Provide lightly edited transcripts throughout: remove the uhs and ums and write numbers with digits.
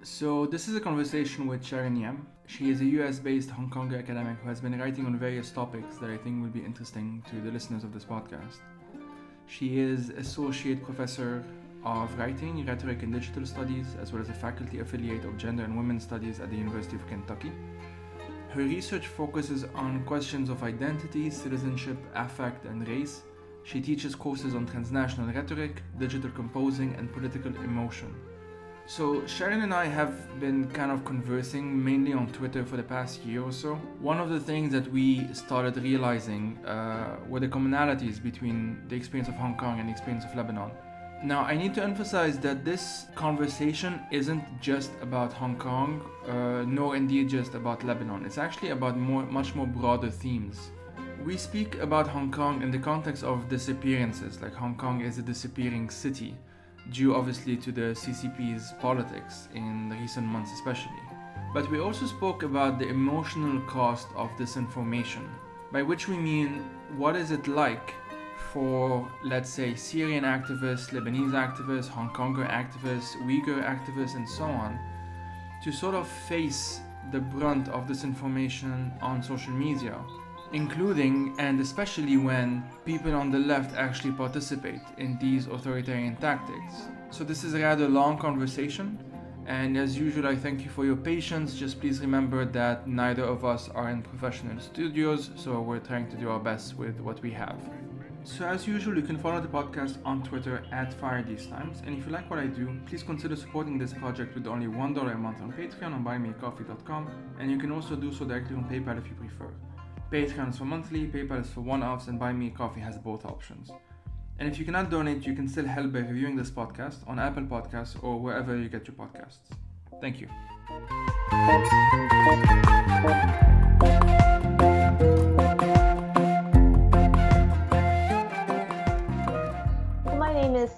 So this is a conversation with Sharon Yam. She is a US-based Hong Kong academic who has been writing on various topics that I think will be interesting to the listeners of this podcast. She is Associate Professor of Writing, Rhetoric and Digital Studies, as well as a faculty affiliate of Gender and Women's Studies at the University of Kentucky. Her research focuses on questions of identity, citizenship, affect, and race. She teaches courses on transnational rhetoric, digital composing, and political emotion. So Sharon and I have been kind of conversing mainly on Twitter for the past year or so. One of the things that we started realizing were the commonalities between the experience of Hong Kong and the experience of Lebanon. Now, I need to emphasize that this conversation isn't just about Hong Kong, nor indeed just about Lebanon. It's actually about much more broader themes. We speak about Hong Kong in the context of disappearances, like Hong Kong is a disappearing city, due obviously to the CCP's politics in recent months especially. But we also spoke about the emotional cost of disinformation, by which we mean what is it like for, let's say, Syrian activists, Lebanese activists, Hong Konger activists, Uyghur activists, and so on, to sort of face the brunt of disinformation on social media, including and especially when people on the left actually participate in these authoritarian tactics. So this is a rather long conversation, and as usual I thank you for your patience. Just please remember that neither of us are in professional studios, so we're trying to do our best with what we have. So as usual, you can follow the podcast on Twitter at FireTheseTimes, and if you like what I do, please consider supporting this project with only $1 a month on Patreon on buymeacoffee.com, and you can also do so directly on PayPal if you prefer. Patreon is for monthly, PayPal is for one-offs, and Buy Me a Coffee has both options. And if you cannot donate, you can still help by reviewing this podcast on Apple Podcasts or wherever you get your podcasts. Thank you. My name is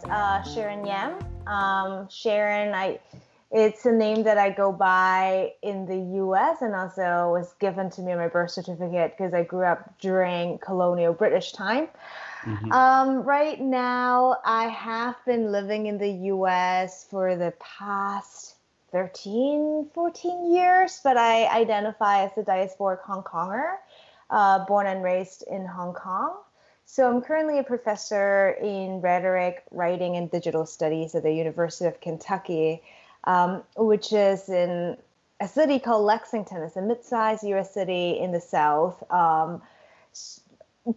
Sharon Yam. It's a name that I go by in the US and also was given to me on my birth certificate because I grew up during colonial British time. Right now, I have been living in the US for the past 13, 14 years, but I identify as a diasporic Hong Konger, born and raised in Hong Kong. So I'm currently a professor in rhetoric, writing, and digital studies at the University of Kentucky, which is in a city called Lexington. It's a mid-sized U.S. city in the South,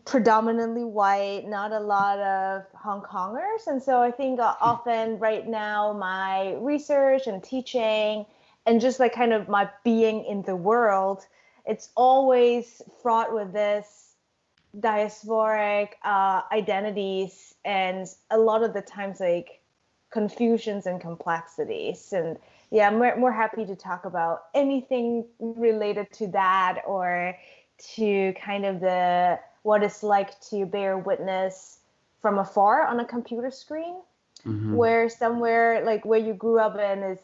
predominantly white, not a lot of Hong Kongers. And so I think often right now my research and teaching and just like kind of my being in the world, it's always fraught with this diasporic identities and a lot of the times like confusions and complexities. And yeah, I'm more happy to talk about anything related to that or to kind of what it's like to bear witness from afar on a computer screen, where somewhere like where you grew up in is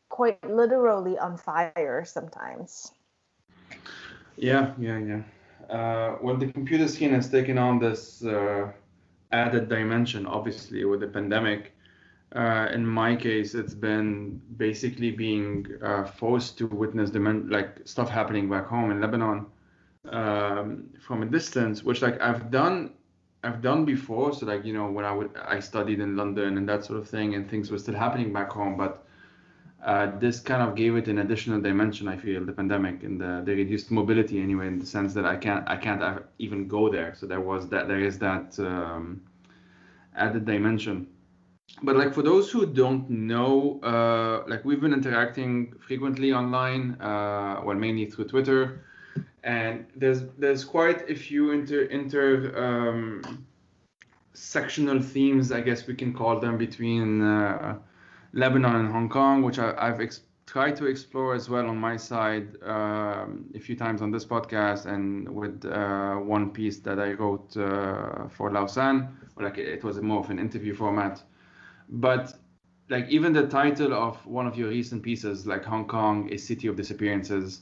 quite literally on fire sometimes. Yeah. Well, the computer scene has taken on this added dimension, obviously, with the pandemic. In my case, it's been basically being forced to witness stuff happening back home in Lebanon from a distance, which like I've done before. So like, you know, when I studied in London and that sort of thing, and things were still happening back home, but this kind of gave it an additional dimension. I feel the pandemic and the reduced mobility anyway, in the sense that I can't even go there. So there is that added dimension. But like for those who don't know, like we've been interacting frequently online, well, mainly through Twitter, and there's quite a few sectional themes, I guess we can call them, between Lebanon and Hong Kong, which I've tried to explore as well on my side a few times on this podcast, and with one piece that I wrote for Lausanne, like it was more of an interview format. But like even the title of one of your recent pieces, like Hong Kong, a city of disappearances,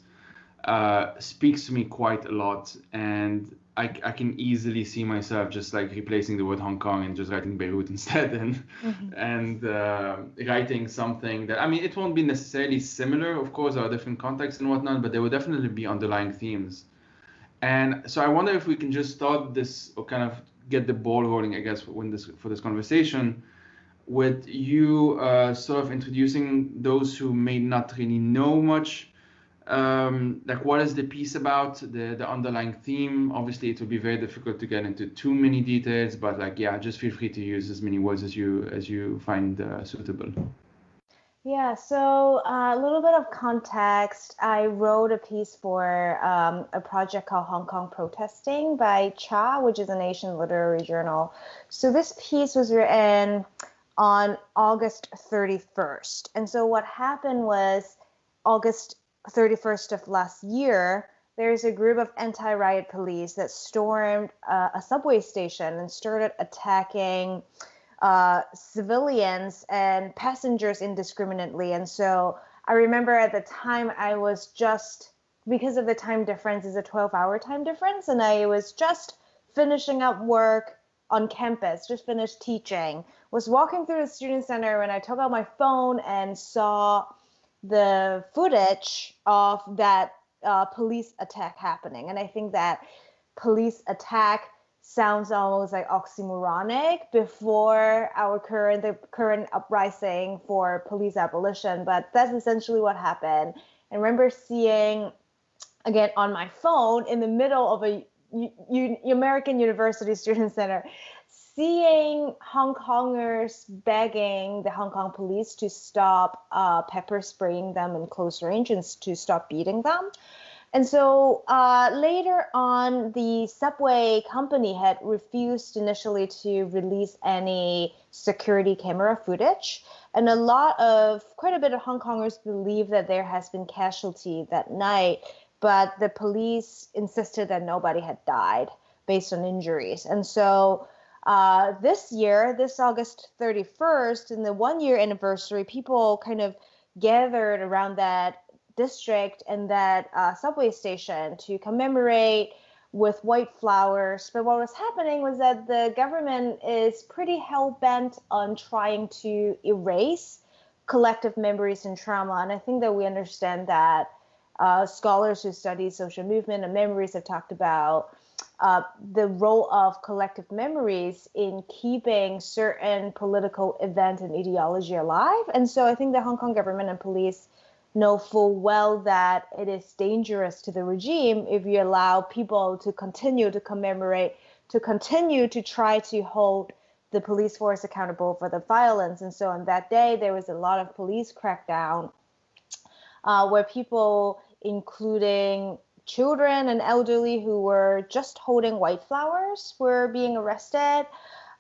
speaks to me quite a lot. And I can easily see myself just like replacing the word Hong Kong and just writing Beirut instead, and writing something that, I mean, it won't be necessarily similar, of course, or different contexts and whatnot, but there will definitely be underlying themes. And so I wonder if we can just start this, or kind of get the ball rolling, I guess, for this conversation, with you sort of introducing those who may not really know much. Like, what is the piece about, the underlying theme? Obviously, it would be very difficult to get into too many details, but like, yeah, just feel free to use as many words as you find suitable. Yeah, so a little bit of context. I wrote a piece for a project called Hong Kong Protesting by Cha, which is an Asian literary journal. So this piece was written on August 31st. And so what happened was August 31st of last year, there's a group of anti-riot police that stormed a subway station and started attacking civilians and passengers indiscriminately. And so I remember at the time I was just, because of the time difference, is a 12-hour time difference, and I was just finishing up work on campus, just finished teaching, was walking through the student center when I took out my phone and saw the footage of that police attack happening. And I think that police attack sounds almost like oxymoronic before the current uprising for police abolition, but that's essentially what happened. I remember seeing, again, on my phone in the middle of a American University Student Center, seeing Hong Kongers begging the Hong Kong police to stop pepper spraying them in close range and to stop beating them. And so later on, the subway company had refused initially to release any security camera footage. And quite a bit of Hong Kongers believe that there has been casualty that night, but the police insisted that nobody had died based on injuries. And so this year, this August 31st, in the 1-year anniversary, people kind of gathered around that district and that subway station to commemorate with white flowers. But what was happening was that the government is pretty hell-bent on trying to erase collective memories and trauma. And I think that we understand that scholars who study social movement and memories have talked about the role of collective memories in keeping certain political events and ideology alive. And so I think the Hong Kong government and police know full well that it is dangerous to the regime if you allow people to continue to commemorate, to continue to try to hold the police force accountable for the violence. And so on that day, there was a lot of police crackdown where people, including children and elderly who were just holding white flowers, were being arrested.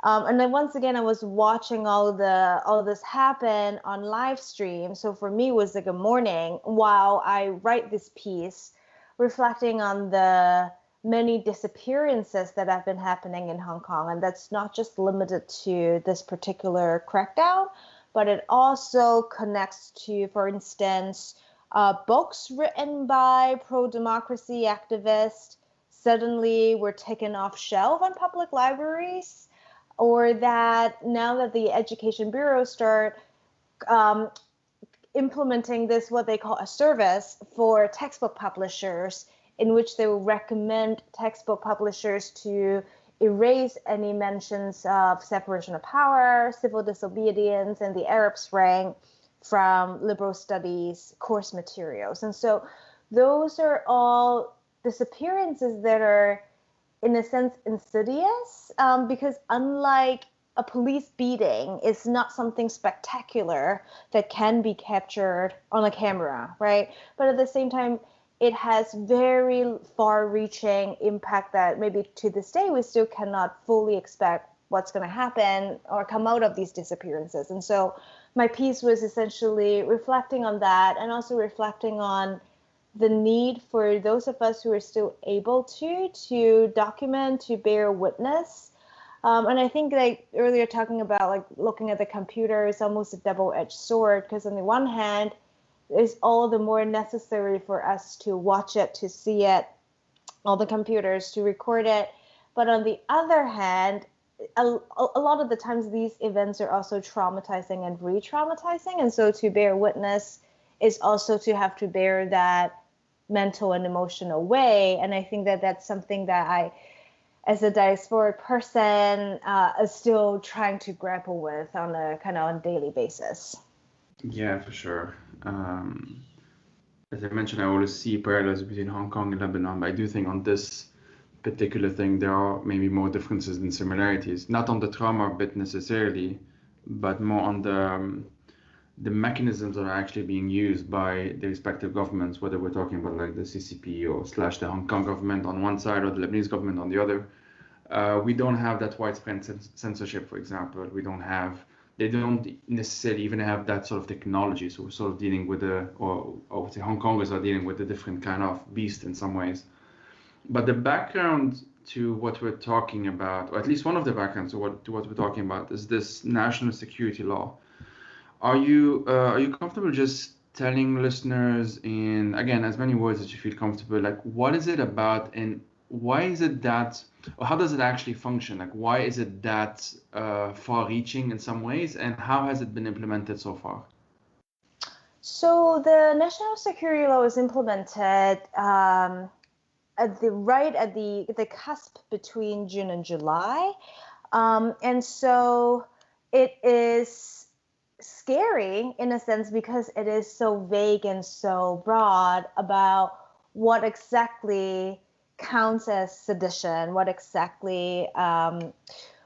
And then once again, I was watching all this happen on live stream. So for me, it was like a morning while I write this piece, reflecting on the many disappearances that have been happening in Hong Kong. And that's not just limited to this particular crackdown, but it also connects to, for instance, books written by pro-democracy activists suddenly were taken off shelf on public libraries, or that now that the Education Bureau start implementing this, what they call a service for textbook publishers, in which they will recommend textbook publishers to erase any mentions of separation of power, civil disobedience, and the Arab Spring from liberal studies course materials. And so those are all disappearances that are, in a sense, insidious, because unlike a police beating, it's not something spectacular that can be captured on a camera, right? But at the same time, it has very far-reaching impact that maybe to this day we still cannot fully expect what's going to happen or come out of these disappearances. And so my piece was essentially reflecting on that, and also reflecting on the need for those of us who are still able to document, to bear witness. And I think, like earlier talking about, like looking at the computer is almost a double-edged sword, because on the one hand, it's all the more necessary for us to watch it, to see it, all the computers to record it. But on the other hand, a lot of the times these events are also traumatizing and re-traumatizing. And so to bear witness is also to have to bear that mental and emotional way. And I think that that's something that I, as a diasporic person, is still trying to grapple with on a kind of on daily basis. Yeah, for sure. As I mentioned, I always see parallels between Hong Kong and Lebanon, but I do think on this particular thing, there are maybe more differences than similarities. Not on the trauma bit necessarily, but more on the mechanisms that are actually being used by the respective governments, whether we're talking about like the CCP or slash the Hong Kong government on one side or the Lebanese government on the other. We don't have that widespread censorship, for example. They don't necessarily even have that sort of technology. So we're sort of dealing with or the Hong Kongers are dealing with a different kind of beast in some ways. But the background to what we're talking about, or at least one of the backgrounds to what we're talking about, is this national security law. Are you comfortable just telling listeners in, again, as many words as you feel comfortable, like what is it about and why is it that, or how does it actually function? Like why is it that far-reaching in some ways, and how has it been implemented so far? So the national security law was implemented at the cusp between June and July, and so it is scary in a sense because it is so vague and so broad about what exactly counts as sedition, what exactly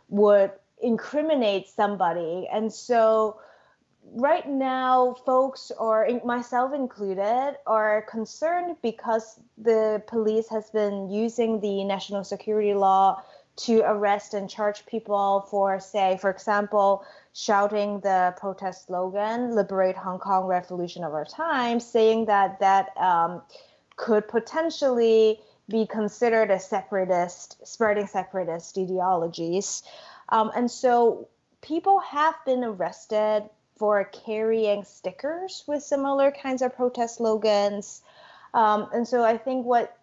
would incriminate somebody. And so right now, folks, or myself included, are concerned because the police has been using the national security law to arrest and charge people for, say, for example, shouting the protest slogan, "Liberate Hong Kong, Revolution of Our Time," saying that could potentially be considered a separatist, spreading separatist ideologies. And so people have been arrested for carrying stickers with similar kinds of protest slogans. And so I think what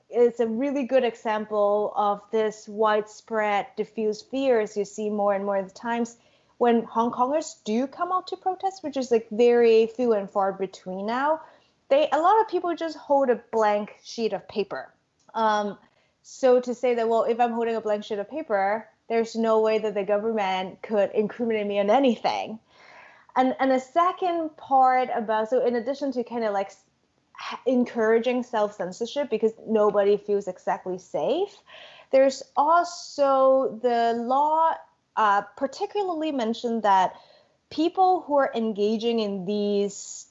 is a really good example of this widespread diffuse fears you see more and more of the times when Hong Kongers do come out to protest, which is like very few and far between now. A lot of people just hold a blank sheet of paper. So to say that, well, if I'm holding a blank sheet of paper, there's no way that the government could incriminate me on anything. And a second part about, so in addition to kind of like encouraging self-censorship because nobody feels exactly safe, there's also the law particularly mentioned that people who are engaging in these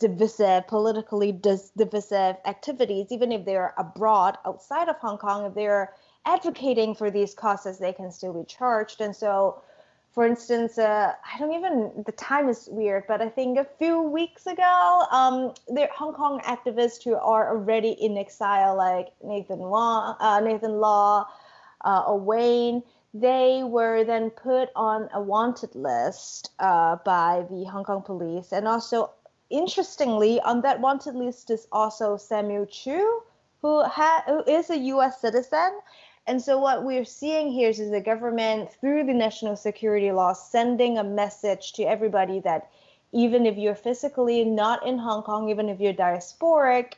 politically divisive activities, even if they're abroad outside of Hong Kong, if they're advocating for these causes, they can still be charged. And so, for instance, the time is weird, but I think a few weeks ago, the Hong Kong activists who are already in exile, like Nathan Law, or Wayne, they were then put on a wanted list by the Hong Kong police. And also, interestingly, on that wanted list is also Samuel Chu, who is a U.S. citizen. And so what we're seeing here is the government, through the national security law, sending a message to everybody that even if you're physically not in Hong Kong, even if you're diasporic,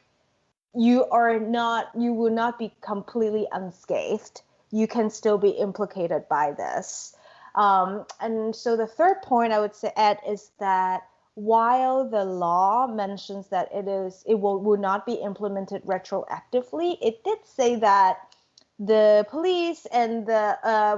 you will not be completely unscathed. You can still be implicated by this. And so the third point I would add is that while the law mentions that it will not be implemented retroactively, it did say that the police and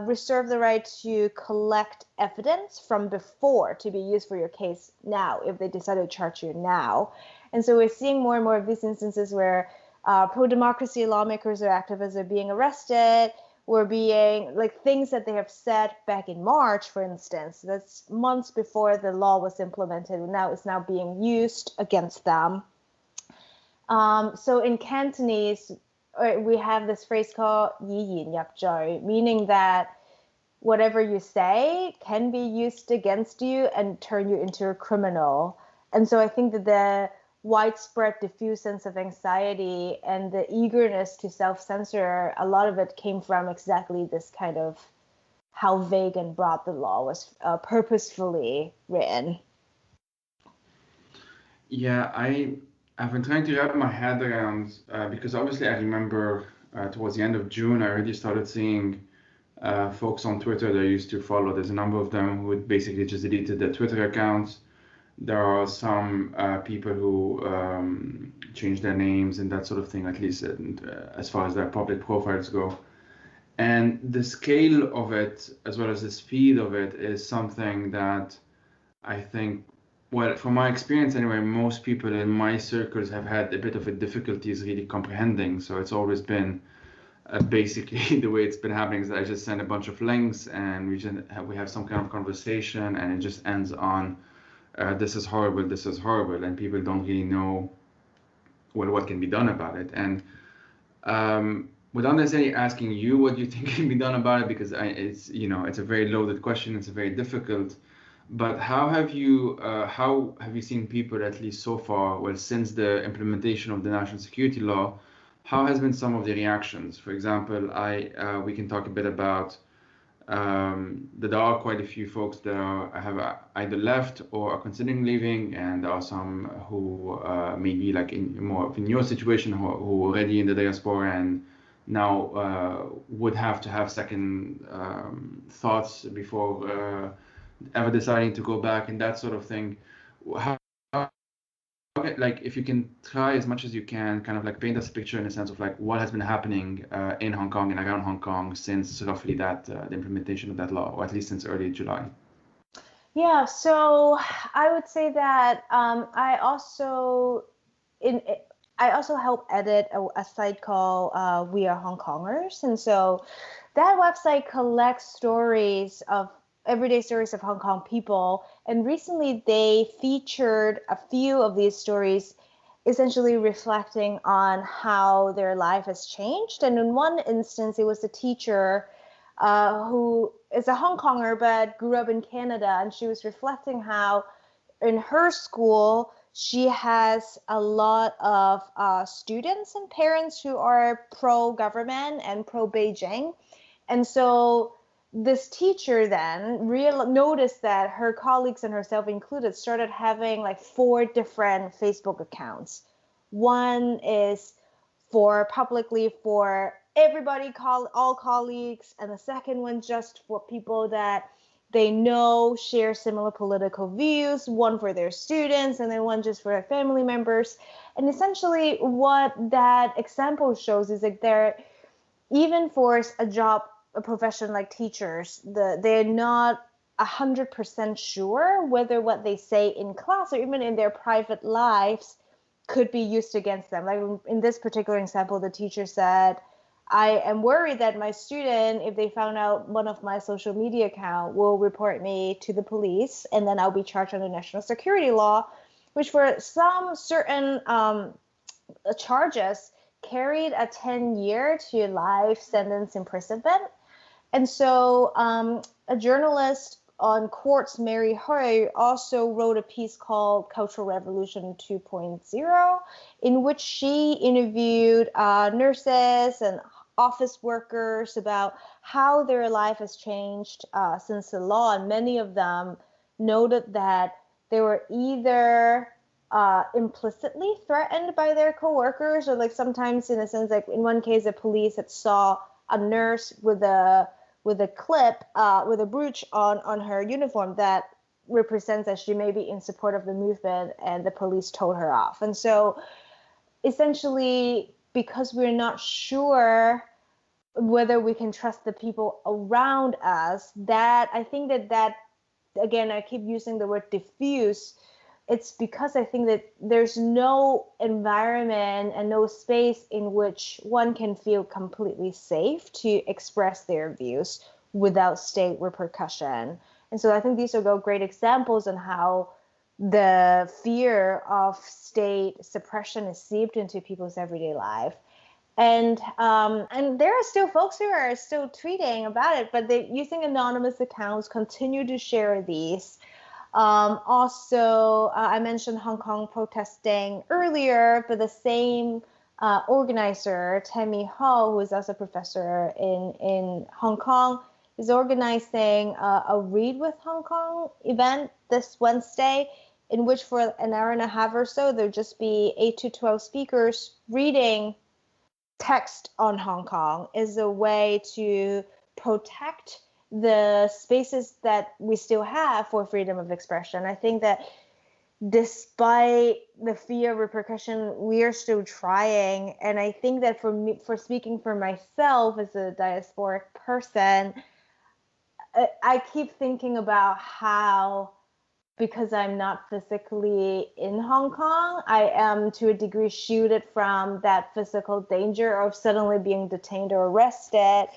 reserve the right to collect evidence from before to be used for your case now if they decide to charge you now. And so we're seeing more and more of these instances where pro-democracy lawmakers or activists are being arrested, or being like things that they have said back in March, for instance, that's months before the law was implemented, now it's now being used against them. So in Cantonese, we have this phrase called 以言入罪, meaning that whatever you say can be used against you and turn you into a criminal. And so I think that widespread diffuse sense of anxiety and the eagerness to self-censor, a lot of it came from exactly this kind of how vague and broad the law was purposefully written. Yeah, I've been trying to wrap my head around because obviously I remember towards the end of June I already started seeing folks on Twitter that I used to follow. There's a number of them who had basically just deleted their Twitter accounts. There are some people who changed their names and that sort of thing, at least as far as their public profiles go. And the scale of it, as well as the speed of it, is something that I think, well, from my experience anyway, most people in my circles have had a bit of a difficulties really comprehending. So it's always been basically the way it's been happening is that I just send a bunch of links and we have some kind of conversation and it just ends on this is horrible, and people don't really know well what can be done about it. And without necessarily asking you what you think can be done about it, because it's a very loaded question, it's a very difficult. But how have you seen people, at least so far, well, since the implementation of the national security law, how has been some of the reactions? For example, we can talk a bit about that there are quite a few folks that have either left or are considering leaving, and there are some who maybe like in your situation who are already in the diaspora and now would have to have second thoughts before ever deciding to go back and that sort of thing. Like if you can try as much as you can, kind of like paint us a picture in a sense of like what has been happening in Hong Kong and around Hong Kong since roughly that the implementation of that law, or at least since early July. Yeah, so I would say that I also help edit a site called We Are Hong Kongers, and so that website collects stories of everyday stories of Hong Kong people. And recently they featured a few of these stories essentially reflecting on how their life has changed. And in one instance, it was a teacher who is a Hong Konger but grew up in Canada. And she was reflecting how in her school, she has a lot of students and parents who are pro-government and pro-Beijing. And so this teacher then noticed that her colleagues and herself included started having like 4 different Facebook accounts. One is publicly for everybody, all colleagues, and the second one just for people that they know share similar political views, one for their students, and then one just for their family members. And essentially what that example shows is like even for a profession like teachers, they're not 100% sure whether what they say in class or even in their private lives could be used against them. Like in this particular example, the teacher said, I am worried that my student, if they found out one of my social media account, will report me to the police, and then I'll be charged under national security law, which for some certain charges carried a 10-year to life sentence imprisonment. And so a journalist on Quartz, Mary Hui, also wrote a piece called Cultural Revolution 2.0, in which she interviewed nurses and office workers about how their life has changed since the law. And many of them noted that they were either implicitly threatened by their coworkers, or like sometimes in a sense, like in one case, the police had saw a nurse with a clip, with a brooch on her uniform that represents that she may be in support of the movement, and the police told her off. And so essentially, because we're not sure whether we can trust the people around us, that I think that again, I keep using the word diffuse. It's because I think that there's no environment and no space in which one can feel completely safe to express their views without state repercussion. And so I think these are great examples on how the fear of state suppression is seeped into people's everyday life. And there are still folks who are still tweeting about it, but they using anonymous accounts continue to share these. Also, I mentioned Hong Kong protesting earlier, but the same organizer, Tammy Ho, who is also a professor in Hong Kong, is organizing a Read with Hong Kong event this Wednesday, in which for an hour and a half or so, there'll just be 8 to 12 speakers reading text on Hong Kong as a way to protect the spaces that we still have for freedom of expression. I think that despite the fear of repercussion, we are still trying. And I think that for me, for speaking for myself as a diasporic person, I keep thinking about how, because I'm not physically in Hong Kong, I am to a degree shielded from that physical danger of suddenly being detained or arrested.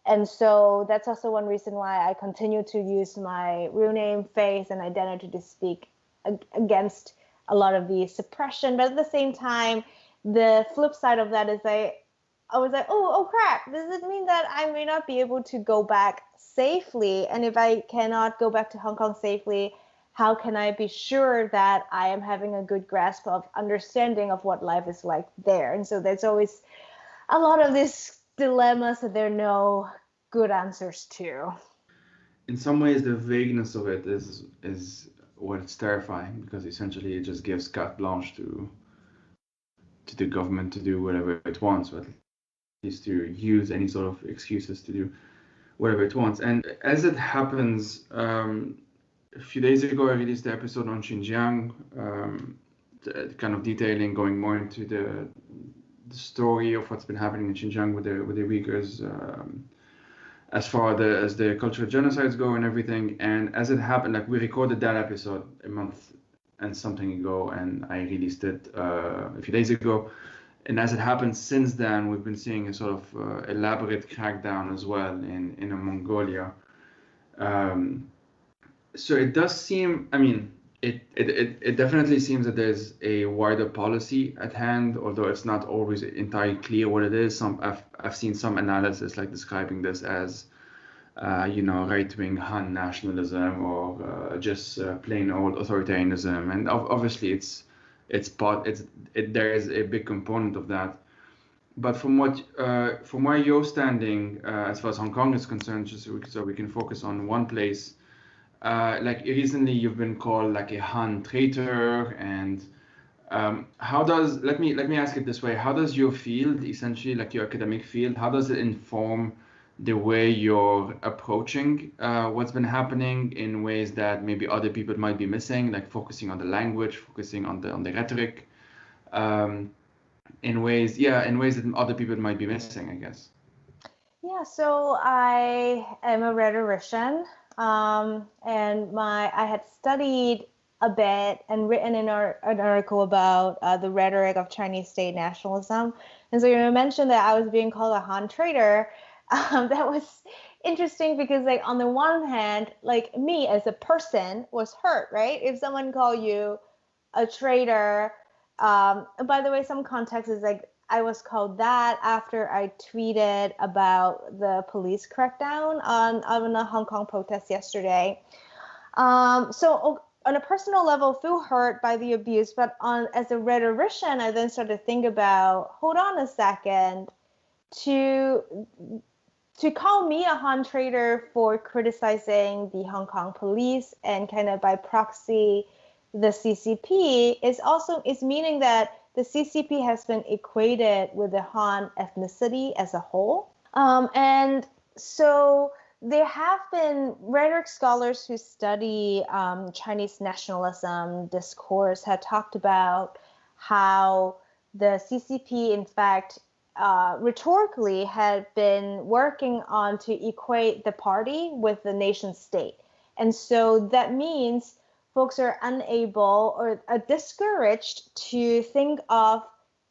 And so that's also one reason why I continue to use my real name, face, and identity to speak against a lot of the suppression. But at the same time, the flip side of that is I was like, oh crap, does it mean that I may not be able to go back safely? And if I cannot go back to Hong Kong safely, how can I be sure that I am having a good grasp of understanding of what life is like there? And so there's always a lot of these dilemmas that there are no good answers to. In some ways, the vagueness of it is what's terrifying, because essentially it just gives carte blanche to the government to do whatever it wants, or at least to use any sort of excuses to do whatever it wants. And as it happens, a few days ago, I released the episode on Xinjiang, kind of detailing, going more into the story of what's been happening in Xinjiang with the Uyghurs, as far as the cultural genocides go and everything. And as it happened, like, we recorded that episode a month and something ago, and I released it a few days ago. And as it happened, since then, we've been seeing a sort of elaborate crackdown as well in Mongolia. So it does seem, I mean, it definitely seems that there's a wider policy at hand, although it's not always entirely clear what it is. I've seen some analysis like describing this as, right-wing Han nationalism, or just plain old authoritarianism. And obviously, there is a big component of that. But from where you're standing, as far as Hong Kong is concerned, just so we can focus on one place. Like, recently you've been called like a Han traitor, and let me ask it this way: how does your field, essentially like your academic field, how does it inform the way you're approaching what's been happening in ways that maybe other people might be missing, like focusing on the language, focusing on the rhetoric, in ways that other people might be missing, I guess? Yeah, so I am a rhetorician. And I had studied a bit and written an article about the rhetoric of Chinese state nationalism. And so you mentioned that I was being called a Han traitor. That was interesting because, like, on the one hand, like, me as a person was hurt, right? If someone called you a traitor, and by the way, some context is like, I was called that after I tweeted about the police crackdown on a Hong Kong protest yesterday. So on a personal level, feel hurt by the abuse, but as a rhetorician, I then started to think about, hold on a second, to call me a Han traitor for criticizing the Hong Kong police and kind of by proxy the CCP is meaning that the CCP has been equated with the Han ethnicity as a whole. And so there have been rhetoric scholars who study Chinese nationalism discourse have talked about how the CCP, in fact, rhetorically had been working on to equate the party with the nation state. And so that means folks are unable or are discouraged to think of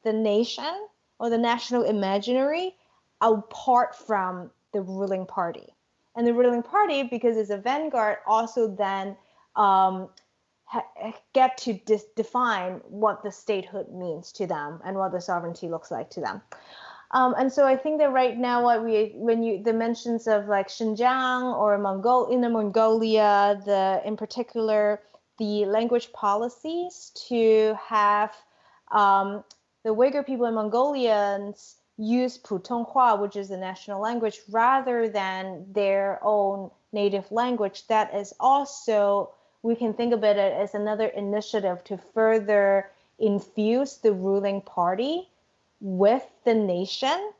the nation or the national imaginary apart from the ruling party. And the ruling party, because it's a vanguard, also then get to define what the statehood means to them and what the sovereignty looks like to them. And so I think that right now, the mentions of like Xinjiang or Inner Mongolia, in particular, the language policies to have the Uyghur people and Mongolians use Putonghua, which is the national language, rather than their own native language. That is also, we can think of it as another initiative to further infuse the ruling party with the nation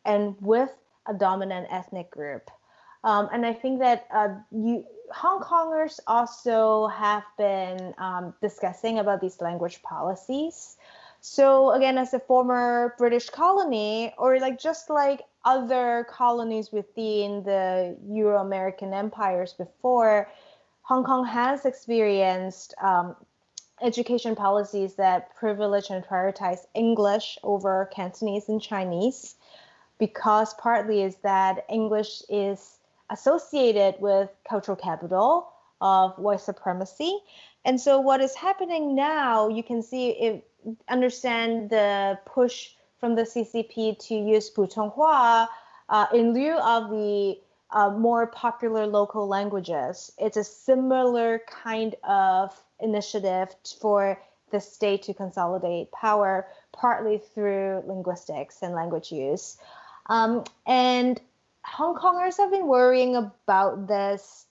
and with a dominant ethnic group. And I think that Hong Kongers also have been discussing about these language policies. So again, as a former British colony, or just like other colonies within the Euro-American empires before, Hong Kong has experienced education policies that privilege and prioritize English over Cantonese and Chinese, because partly is that English is associated with cultural capital of white supremacy. And so what is happening now, you can understand the push from the CCP to use Putonghua in lieu of the more popular local languages. It's a similar kind of initiative for the state to consolidate power, partly through linguistics and language use. And Hong Kongers have been worrying about this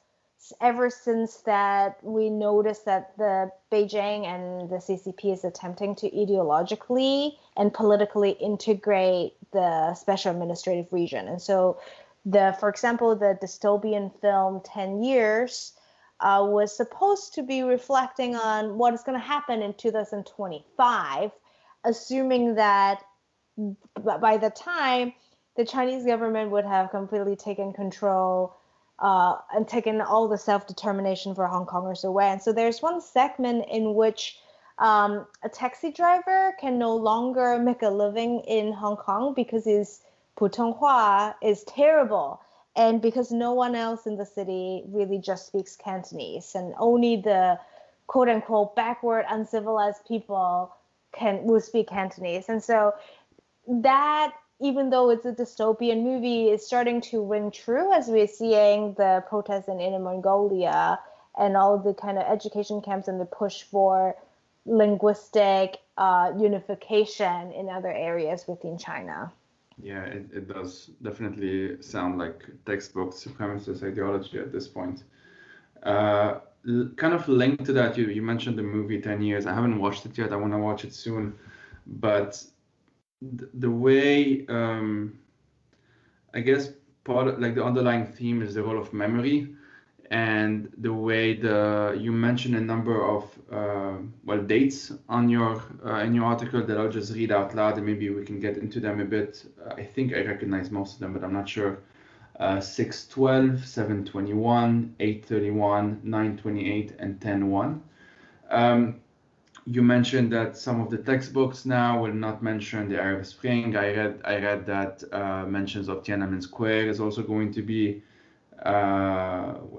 ever since that we noticed that the Beijing and the CCP is attempting to ideologically and politically integrate the special administrative region. And so for example, the dystopian film 10 Years was supposed to be reflecting on what is going to happen in 2025, assuming that by the time the Chinese government would have completely taken control and taken all the self-determination for Hong Kongers away. And so there's one segment in which a taxi driver can no longer make a living in Hong Kong because his Putonghua is terrible, and because no one else in the city really just speaks Cantonese, and only the quote-unquote backward, uncivilized people will speak Cantonese. And so that, even though it's a dystopian movie, is starting to ring true as we're seeing the protests in Inner Mongolia and all the kind of education camps and the push for linguistic unification in other areas within China. Yeah, it does definitely sound like textbook supremacist ideology at this point. Kind of linked to that, you mentioned the movie 10 Years. I haven't watched it yet. I want to watch it soon. But the way, I guess, part of, like the underlying theme is the role of memory, and the way you mentioned a number of dates on your in your article that I'll just read out loud, and maybe we can get into them a bit. I think I recognize most of them, but I'm not sure. 6/12, 7/21, 8/31, 9/28, and 10/1. You mentioned that some of the textbooks now will not mention the Arab Spring. I read that mentions of Tiananmen Square is also going to be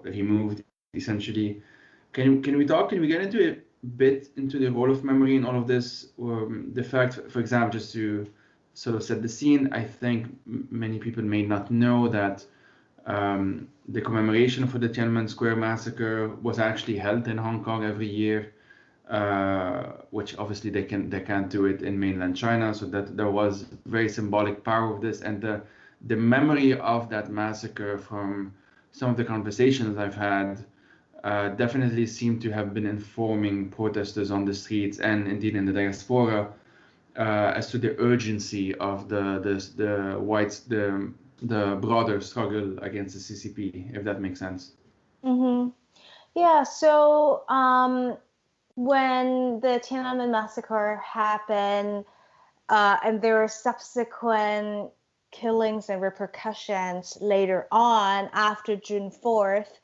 removed, essentially. Can we get into a bit into the role of memory in all of this? The fact, for example, just to sort of set the scene, I think many people may not know that the commemoration for the Tiananmen Square massacre was actually held in Hong Kong every year, which obviously they can't do it in mainland China. So that there was very symbolic power of this, and the memory of that massacre from some of the conversations I've had definitely seem to have been informing protesters on the streets and indeed in the diaspora as to the urgency of the broader struggle against the CCP, if that makes sense. Mm-hmm. Yeah. So when the Tiananmen massacre happened, and there were subsequent killings and repercussions later on after June 4th,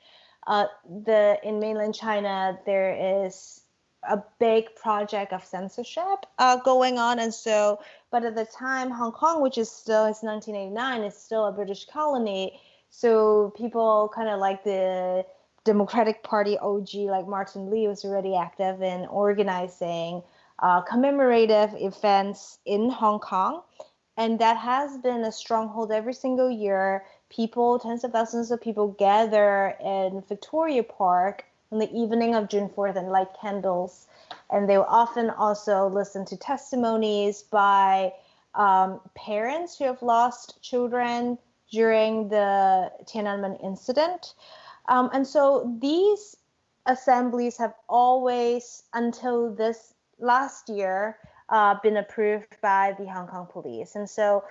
in mainland China, there is a big project of censorship going on. And so, but at the time, Hong Kong, which is still, it's 1989, is still a British colony. So people kind of like the Democratic Party OG, like Martin Lee, was already active in organizing commemorative events in Hong Kong. And that has been a stronghold every single year. People, tens of thousands of people gather in Victoria Park on the evening of June 4th and light candles. And they will often also listen to testimonies by parents who have lost children during the Tiananmen incident. And so these assemblies have always, until this last year, been approved by the Hong Kong police. And so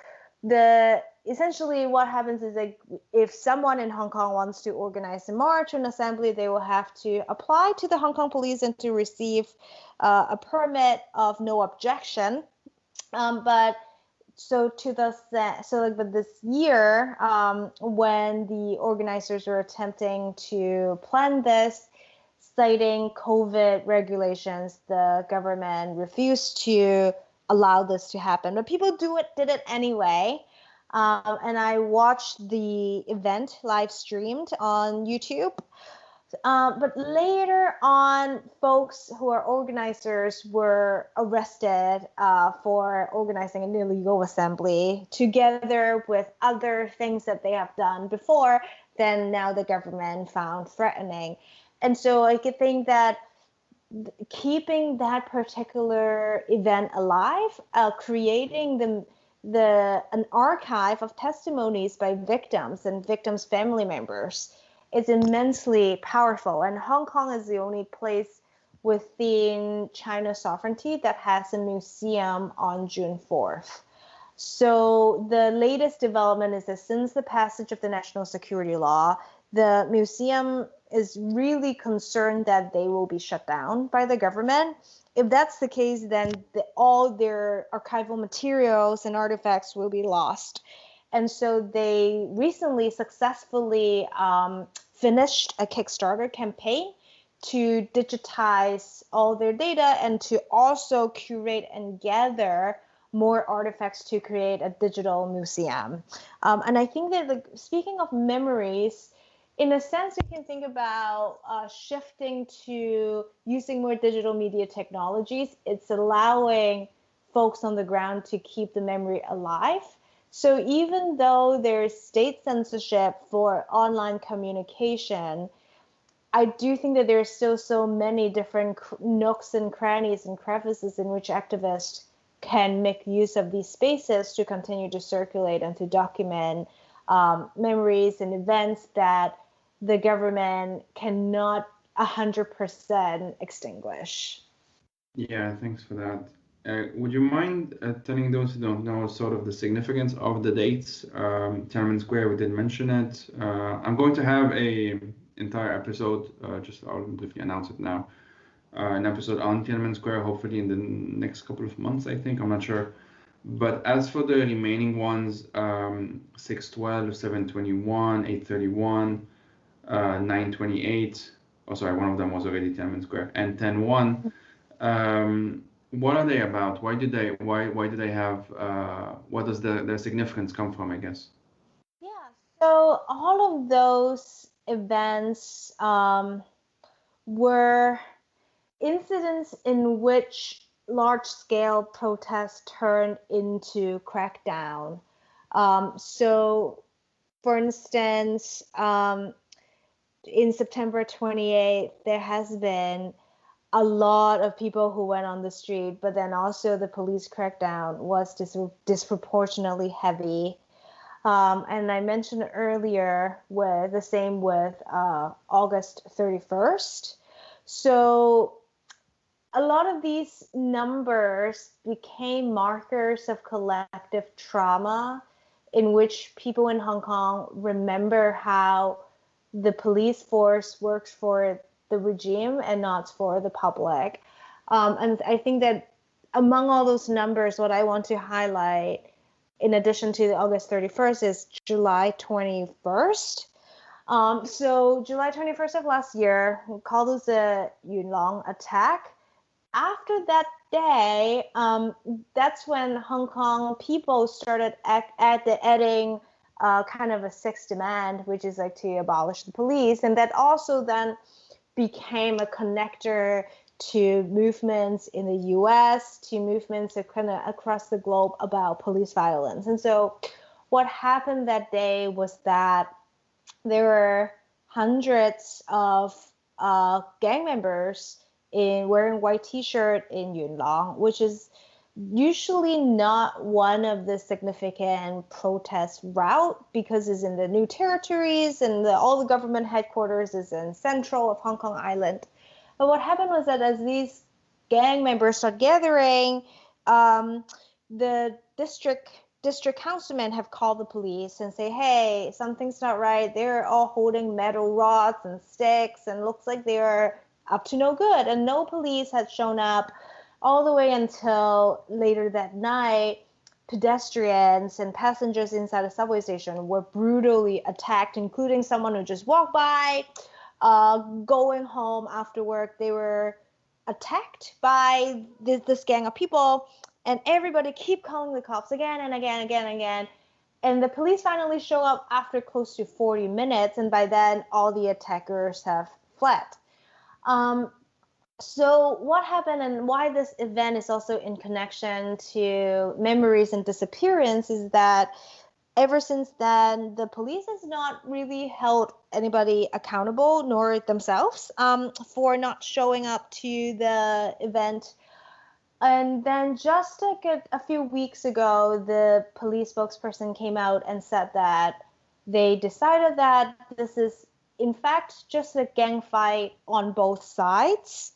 essentially what happens is that if someone in Hong Kong wants to organize a march or an assembly, they will have to apply to the Hong Kong police and to receive a permit of no objection. But this year, when the organizers were attempting to plan this, citing COVID regulations, the government refused to allow this to happen. But people did it anyway. And I watched the event live streamed on YouTube. But later on, folks who are organizers were arrested for organizing an illegal assembly, together with other things that they have done before, then now the government found threatening. And so I could think that keeping that particular event alive, creating an archive of testimonies by victims and victims' family members is immensely powerful. And Hong Kong is the only place within China's sovereignty that has a museum on June 4th. So the latest development is that since the passage of the national security law, the museum is really concerned that they will be shut down by the government. If that's the case, then all their archival materials and artifacts will be lost. And so they recently successfully finished a Kickstarter campaign to digitize all their data and to also curate and gather more artifacts to create a digital museum. And I think that speaking of memories, in a sense, you can think about shifting to using more digital media technologies. It's allowing folks on the ground to keep the memory alive. So even though there's state censorship for online communication, I do think that there's still so many different nooks and crannies and crevices in which activists can make use of these spaces to continue to circulate and to document memories and events that the government cannot 100% extinguish. Yeah, thanks for that. Would you mind telling those who don't know sort of the significance of the dates? Tiananmen Square, we did mention it. I'm going to have a entire episode, I'll briefly announce it now, an episode on Tiananmen Square, hopefully in the next couple of months, I think, I'm not sure. But as for the remaining ones, 6/12, 7/21, 8/31, 9/28, one of them was already Tiananmen Square, and 10/1. What are they about? Why do they have? What does their significance come from? I guess. Yeah. So all of those events were incidents in which large-scale protests turned into crackdown. So, for instance, in September 28th, there has been a lot of people who went on the street, but then also the police crackdown was disproportionately heavy. And I mentioned earlier with August 31st. So a lot of these numbers became markers of collective trauma in which people in Hong Kong remember how the police force works for the regime and not for the public. And I think that among all those numbers, what I want to highlight, in addition to August 31st, is July 21st. So July 21st of last year, we called this the Yunlong attack. After that day, that's when Hong Kong people started adding kind of a sixth demand, which is like to abolish the police. And that also then became a connector to movements in the US, to movements kind of across the globe about police violence. And so what happened that day was that there were hundreds of gang members wearing white t-shirt in Yunlong, which is usually not one of the significant protest route because it's in the new territories and all the government headquarters is in central of Hong Kong Island. But what happened was that as these gang members started gathering, the district councilmen have called the police and say, hey, something's not right. They're all holding metal rods and sticks and looks like they're up to no good. And no police had shown up all the way until later that night. Pedestrians and passengers inside a subway station were brutally attacked, including someone who just walked by, going home after work. They were attacked by this gang of people. And everybody keep calling the cops again and again. And the police finally show up after close to 40 minutes. And by then, all the attackers have fled. So what happened and why this event is also in connection to memories and disappearance is that ever since then, the police has not really held anybody accountable, nor themselves, for not showing up to the event. And then just a few weeks ago, the police spokesperson came out and said that they decided that this is, in fact, just a gang fight on both sides.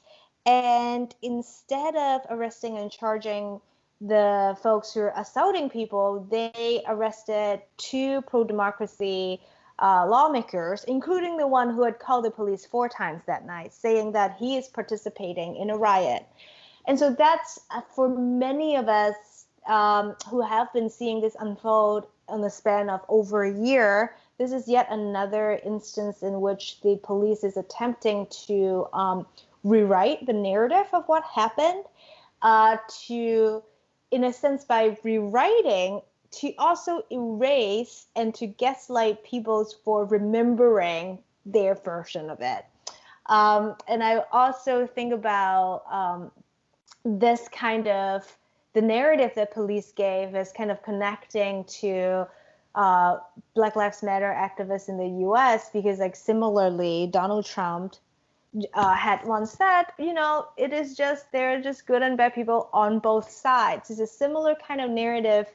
And instead of arresting and charging the folks who are assaulting people, they arrested two pro-democracy lawmakers, including the one who had called the police 4 times that night, saying that he is participating in a riot. And so that's, for many of us who have been seeing this unfold in the span of over a year, this is yet another instance in which the police is attempting to rewrite the narrative of what happened, to, in a sense, by rewriting, to also erase and to gaslight people for remembering their version of it. And I also think about this kind of, the narrative that police gave is kind of connecting to Black Lives Matter activists in the US, because like similarly, Donald Trump had once said, it is just, there are just good and bad people on both sides. It's a similar kind of narrative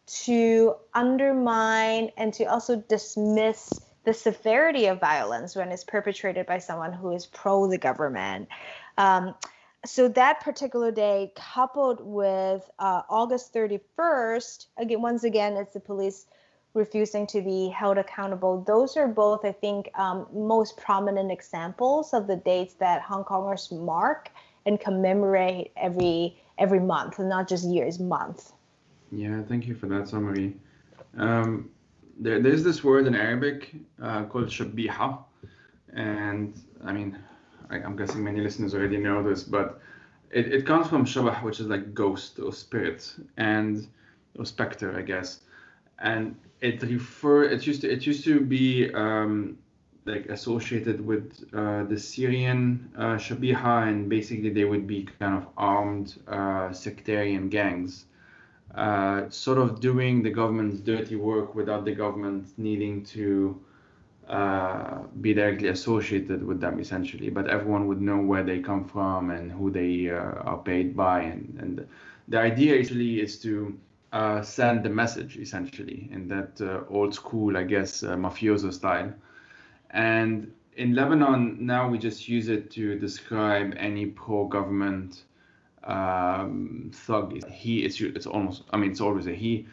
to undermine and to also dismiss the severity of violence when it's perpetrated by someone who is pro the government. So that particular day, coupled with August 31st, once again, it's the police refusing to be held accountable. Those are both, I think, most prominent examples of the dates that Hong Kongers mark and commemorate every month, and not just years, month. Yeah, thank you for that summary. There's this word in Arabic called shabiha, and I mean, I'm guessing many listeners already know this, but it comes from shabah, which is like ghost or spirit, or specter, I guess. And it used to be like associated with the Syrian shabiha, and basically they would be kind of armed sectarian gangs, sort of doing the government's dirty work without the government needing to be directly associated with them, essentially. But everyone would know where they come from and who they are paid by, and the idea actually is to send the message, essentially, in that old school, I guess, mafioso style. And in Lebanon now we just use it to describe any pro-government thug. It's always a he.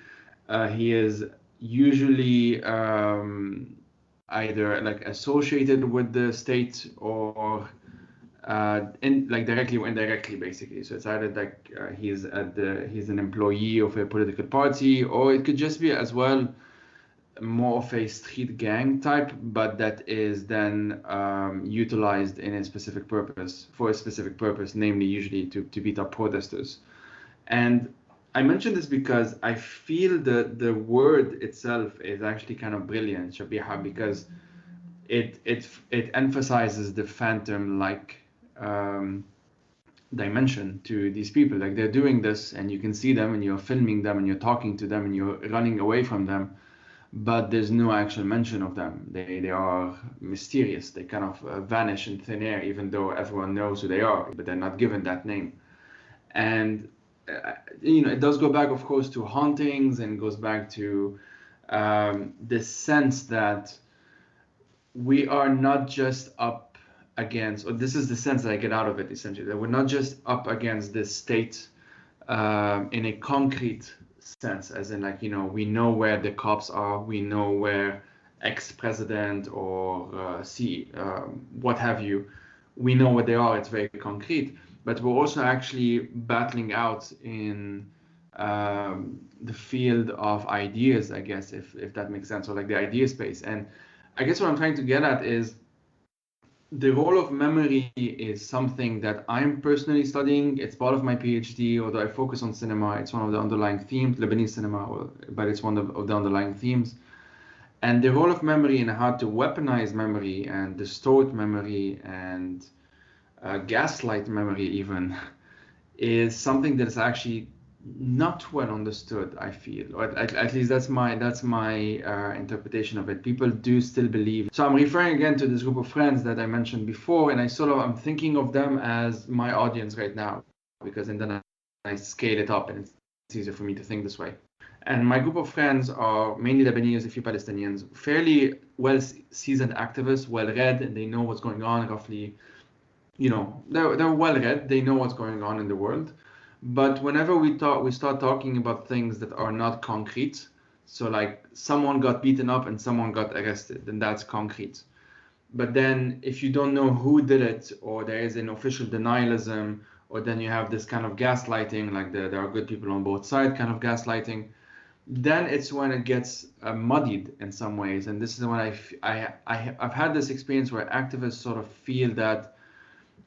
He is usually either like associated with the state or directly or indirectly, basically. So it's either like he's an employee of a political party, or it could just be as well more of a street gang type, but that is then utilized in a specific purpose, namely usually to beat up protesters. And I mention this because I feel that the word itself is actually kind of brilliant, shabiha, because it emphasizes the phantom-like dimension to these people. Like they're doing this and you can see them and you're filming them and you're talking to them and you're running away from them, but there's no actual mention of them. They are mysterious. They kind of vanish in thin air, even though everyone knows who they are, but they're not given that name. And it does go back, of course, to hauntings, and goes back to this sense that we are not just up against, or this is the sense that I get out of it essentially, that we're not just up against this state in a concrete sense, as in like, we know where the cops are, we know where ex-president or what have you, we know what they are, it's very concrete, but we're also actually battling out in the field of ideas, I guess, if that makes sense, or like the idea space. And I guess what I'm trying to get at is the role of memory is something that I'm personally studying. It's part of my PhD, although I focus on cinema. It's one of the underlying themes, Lebanese cinema, but it's one of the underlying themes. And the role of memory and how to weaponize memory and distort memory and gaslight memory even is something that is actually not well understood, I feel, or at least that's my interpretation of it. People do still believe. So I'm referring again to this group of friends that I mentioned before, and I'm thinking of them as my audience right now, because then I scale it up and it's easier for me to think this way. And my group of friends are mainly Lebanese, a few Palestinians, fairly well seasoned activists, well read, and they know what's going on roughly. They're well read, they know what's going on in the world. But whenever we start talking about things that are not concrete, so like someone got beaten up and someone got arrested, then that's concrete. But then if you don't know who did it, or there is an official denialism, or then you have this kind of gaslighting, like there are good people on both sides kind of gaslighting, then it's when it gets muddied in some ways. And this is when I've had this experience where activists sort of feel that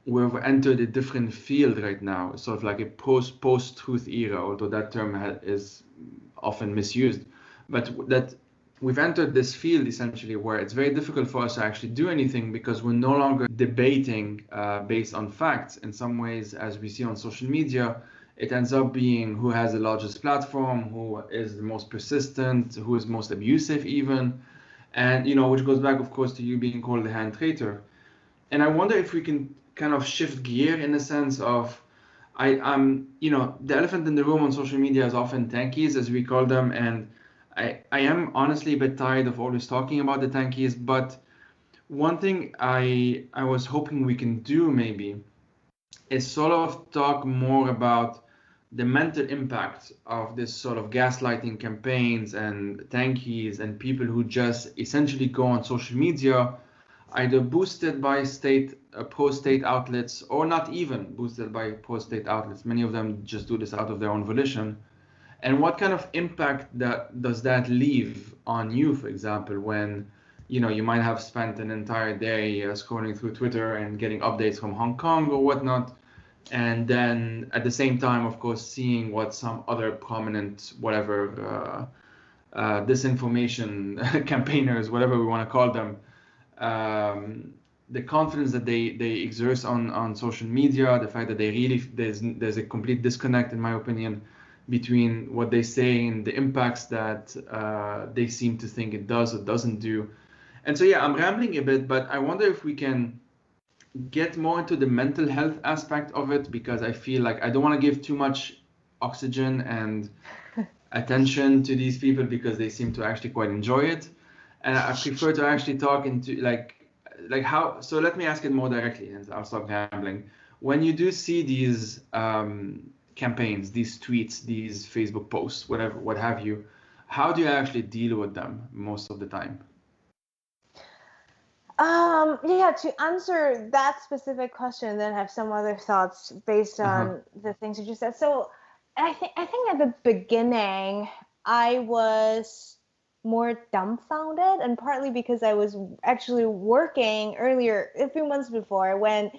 we've entered a different field right now, sort of like a post-truth era, although that term is often misused, but that we've entered this field essentially where it's very difficult for us to actually do anything because we're no longer debating based on facts. In some ways, as we see on social media, it ends up being who has the largest platform, who is the most persistent, who is most abusive even, and which goes back, of course, to you being called a hand traitor. And I wonder if we can kind of shift gear in the sense of, the elephant in the room on social media is often tankies, as we call them, and I am honestly a bit tired of always talking about the tankies. But one thing I was hoping we can do maybe is sort of talk more about the mental impact of this sort of gaslighting campaigns and tankies and people who just essentially go on social media either boosted by pro-state outlets, or not even boosted by pro-state outlets. Many of them just do this out of their own volition. And what kind of impact does that leave on you, for example, when you might have spent an entire day scrolling through Twitter and getting updates from Hong Kong or whatnot, and then at the same time, of course, seeing what some other prominent disinformation campaigners, whatever we want to call them, the confidence that they exert on social media, the fact that there's a complete disconnect, in my opinion, between what they say and the impacts that they seem to think it does or doesn't do. And so, yeah, I'm rambling a bit, but I wonder if we can get more into the mental health aspect of it, because I feel like I don't want to give too much oxygen and attention to these people because they seem to actually quite enjoy it. And I prefer to actually talk into like how. So let me ask it more directly, and I'll stop rambling. When you do see these campaigns, these tweets, these Facebook posts, what have you, how do you actually deal with them most of the time? To answer that specific question, then have some other thoughts based on the things you just said. So I think at the beginning I was more dumbfounded, and partly because I was actually working earlier, a few months before, when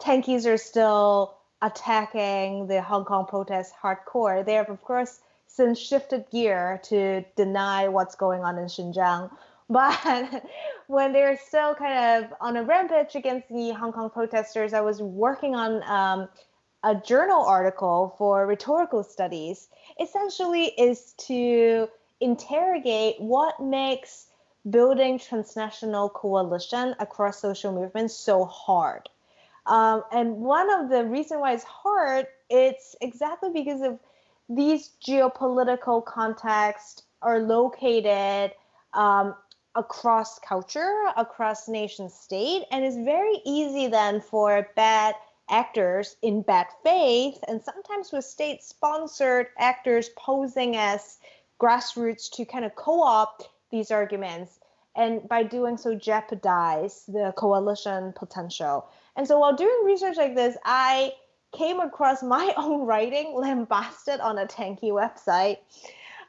tankies are still attacking the Hong Kong protests hardcore. They have, of course, since shifted gear to deny what's going on in Xinjiang. But when they're still kind of on a rampage against the Hong Kong protesters, I was working on a journal article for rhetorical studies essentially is to interrogate what makes building transnational coalition across social movements so hard. And one of the reasons why it's hard, it's exactly because of these geopolitical contexts are located across culture, across nation state, and it's very easy then for bad actors in bad faith, and sometimes with state-sponsored actors posing as grassroots to kind of co-opt these arguments, and by doing so jeopardize the coalition potential. And so while doing research like this, I came across my own writing lambasted on a tanky website.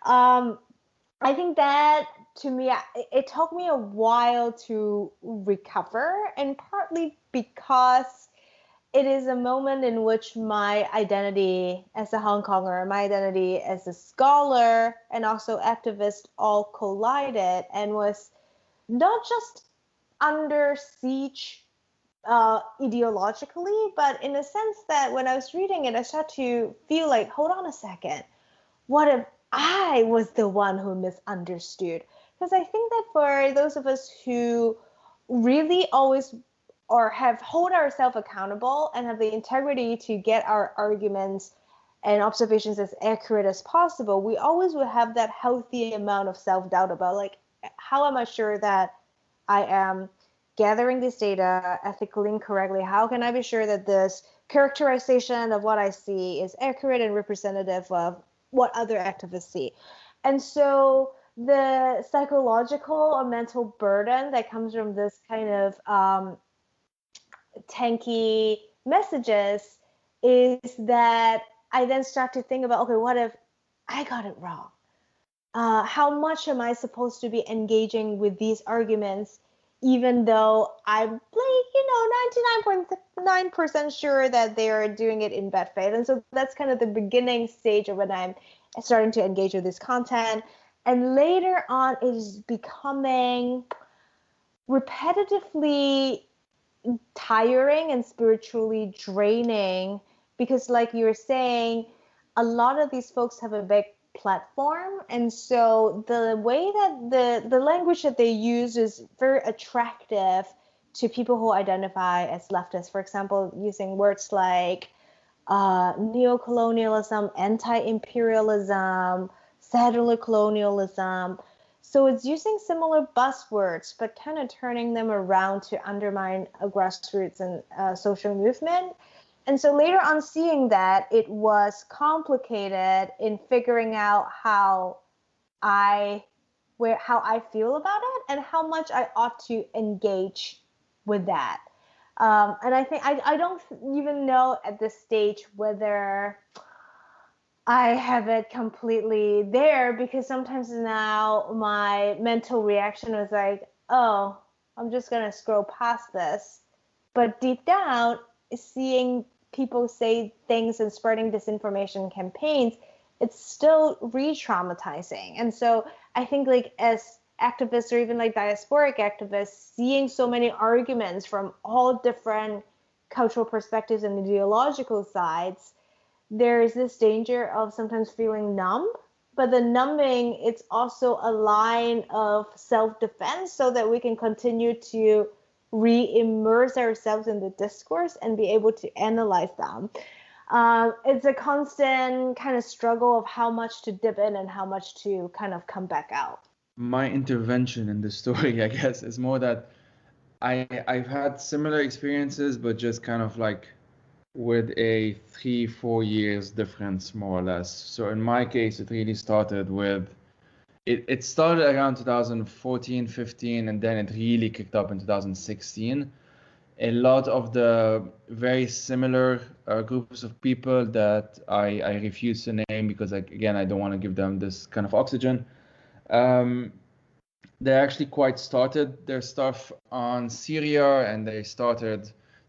I think that, to me, it took me a while to recover, and partly because it is a moment in which my identity as a Hong Konger, my identity as a scholar, and also activist all collided and was not just under siege ideologically, but in the sense that when I was reading it, I started to feel like, hold on a second, what if I was the one who misunderstood? Because I think that for those of us who really always or have hold ourselves accountable and have the integrity to get our arguments and observations as accurate as possible, we always will have that healthy amount of self-doubt about, like, how am I sure that I am gathering this data ethically and correctly? How can I be sure that this characterization of what I see is accurate and representative of what other activists see? And so the psychological or mental burden that comes from this kind of tanky messages is that I then start to think about, okay, what if I got it wrong? How much am I supposed to be engaging with these arguments, even though I'm like, 99.9% sure that they are doing it in bad faith? And so that's kind of the beginning stage of when I'm starting to engage with this content. And later on, it is becoming repetitively tiring and spiritually draining, because, like you were saying, a lot of these folks have a big platform, and so the way that the language that they use is very attractive to people who identify as leftists. For example, using words like neocolonialism, anti-imperialism, settler colonialism. So it's using similar buzzwords, but kind of turning them around to undermine a grassroots and social movement. And so later on, seeing that, it was complicated in figuring out how I feel about it and how much I ought to engage with that. And I think I don't even know at this stage whether I have it completely there, because sometimes now my mental reaction was like, oh, I'm just going to scroll past this. But deep down, seeing people say things and spreading disinformation campaigns, it's still re-traumatizing. And so I think, like, as activists or even like diasporic activists, seeing so many arguments from all different cultural perspectives and ideological sides, there is this danger of sometimes feeling numb, but the numbing, it's also a line of self-defense so that we can continue to re-immerse ourselves in the discourse and be able to analyze them. It's a constant kind of struggle of how much to dip in and how much to kind of come back out. My intervention in the story, I guess, is more that I've had similar experiences, but just kind of like with a 3-4 years difference, more or less. So in my case, it really started with, it started around 2014, 15, and then it really kicked up in 2016. A lot of the very similar groups of people that I refuse to name because, again, I don't want to give them this kind of oxygen. They actually quite started their stuff on Syria, and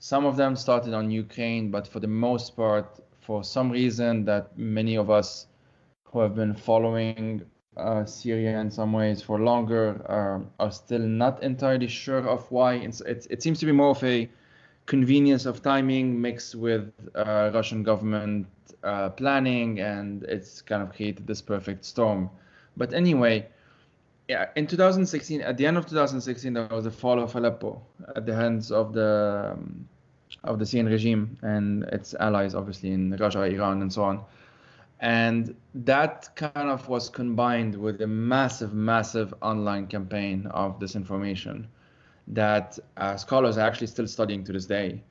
some of them started on Ukraine, but for the most part, for some reason that many of us who have been following Syria in some ways for longer are still not entirely sure of why. It seems to be more of a convenience of timing mixed with Russian government planning, and it's kind of created this perfect storm. But anyway, yeah, in 2016, at the end of 2016, there was a fall of Aleppo at the hands of the Syrian regime and its allies, obviously in Russia, Iran, and so on. And that kind of was combined with a massive, massive online campaign of disinformation that scholars are actually still studying to this day.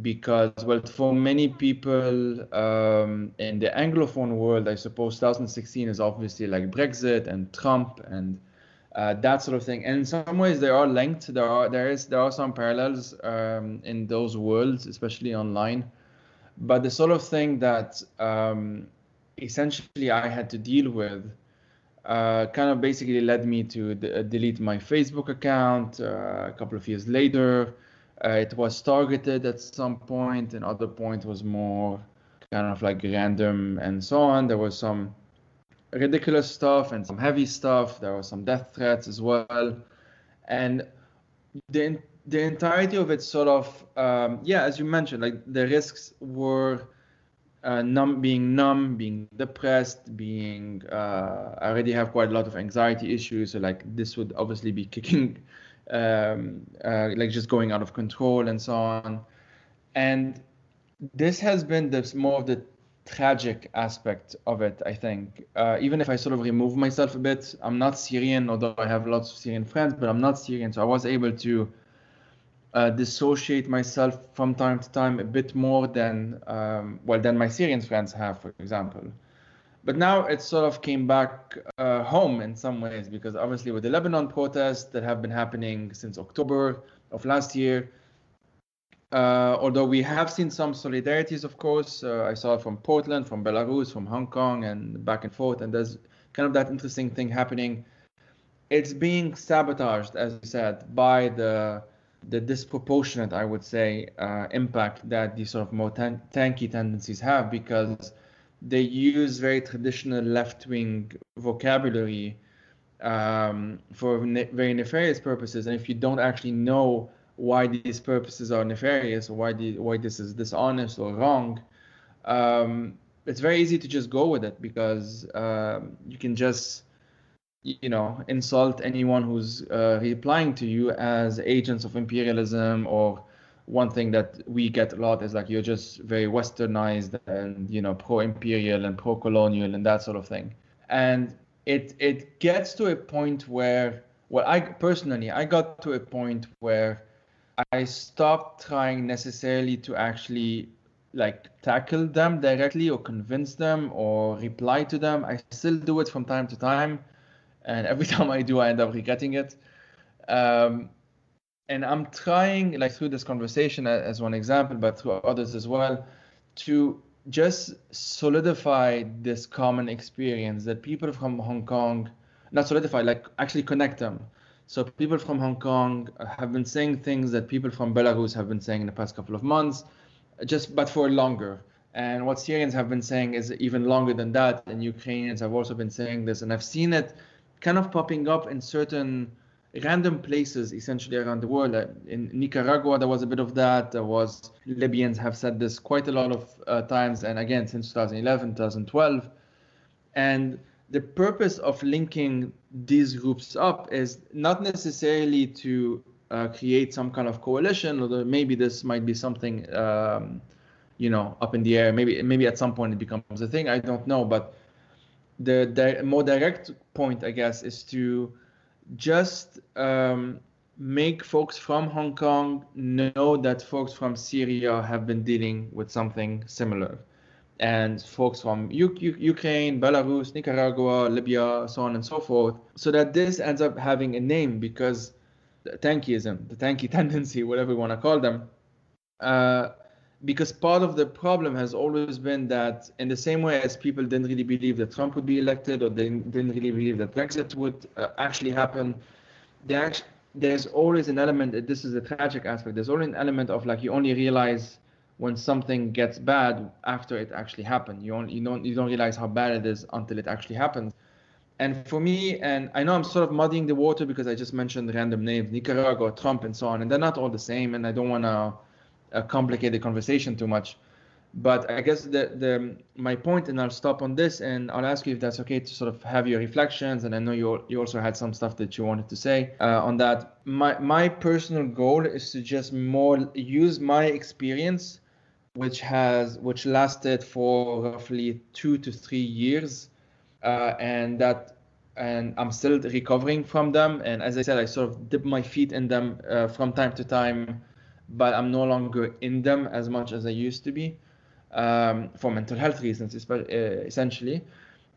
Because, well, for many people in the Anglophone world, I suppose 2016 is obviously like Brexit and Trump and that sort of thing. And in some ways, they are linked. There are some parallels in those worlds, especially online. But the sort of thing that essentially I had to deal with kind of basically led me to delete my Facebook account a couple of years later. It was targeted at some point, and other point was more kind of like random and so on. There was some ridiculous stuff and some heavy stuff. There were some death threats as well. And the entirety of it sort of, as you mentioned, like the risks were being depressed, I already have quite a lot of anxiety issues. So like this would obviously be kicking, like just going out of control and so on. And this has been more of the tragic aspect of it, I think. Even if I sort of remove myself a bit, I'm not Syrian, although I have lots of Syrian friends, but I'm not Syrian. So I was able to dissociate myself from time to time a bit more than my Syrian friends have, for example. But now it sort of came back home in some ways, because obviously with the Lebanon protests that have been happening since October of last year, although we have seen some solidarities, of course, I saw it from Portland, from Belarus, from Hong Kong, and back and forth, and there's kind of that interesting thing happening. It's being sabotaged, as you said, by the disproportionate, I would say, impact that these sort of more tanky tendencies have, because they use very traditional left-wing vocabulary for very nefarious purposes. And if you don't actually know why these purposes are nefarious, or why this is dishonest or wrong, it's very easy to just go with it, because you can just insult anyone who's replying to you as agents of imperialism. Or one thing that we get a lot is like, you're just very westernized and pro-imperial and pro-colonial and that sort of thing. And it gets to a point where, well, I got to a point where I stopped trying necessarily to actually like tackle them directly or convince them or reply to them. I still do it from time to time, and every time I do, I end up regretting it. And I'm trying, like through this conversation as one example, but through others as well, to just solidify this common experience that people from Hong Kong, not solidify, like actually connect them. So people from Hong Kong have been saying things that people from Belarus have been saying in the past couple of months, but for longer. And what Syrians have been saying is even longer than that, and Ukrainians have also been saying this. And I've seen it kind of popping up in certain random places essentially around the world. In Nicaragua, there was a bit of that. Libyans have said this quite a lot of times, and again, since 2011, 2012. And the purpose of linking these groups up is not necessarily to create some kind of coalition, although maybe this might be something, up in the air. Maybe at some point it becomes a thing. I don't know. But the more direct point, I guess, is to just make folks from Hong Kong know that folks from Syria have been dealing with something similar, and folks from Ukraine, Belarus, Nicaragua, Libya, so on and so forth, so that this ends up having a name, because the tanky tendency, whatever you want to call them, because part of the problem has always been that, in the same way as people didn't really believe that Trump would be elected, or they didn't really believe that Brexit would actually happen, there's always an element, this is a tragic aspect, there's always an element of like, you only realize when something gets bad after it actually happened. You don't realize how bad it is until it actually happens. And for me, and I know I'm sort of muddying the water because I just mentioned random names, Nicaragua, Trump, and so on, and they're not all the same, and I don't want to complicate the conversation too much. But I guess my point, and I'll stop on this, and I'll ask you if that's okay to sort of have your reflections. And I know you also had some stuff that you wanted to say on that. My personal goal is to just more use my experience, which lasted for roughly 2 to 3 years, and I'm still recovering from them. And as I said, I sort of dip my feet in them from time to time, but I'm no longer in them as much as I used to be, for mental health reasons, essentially.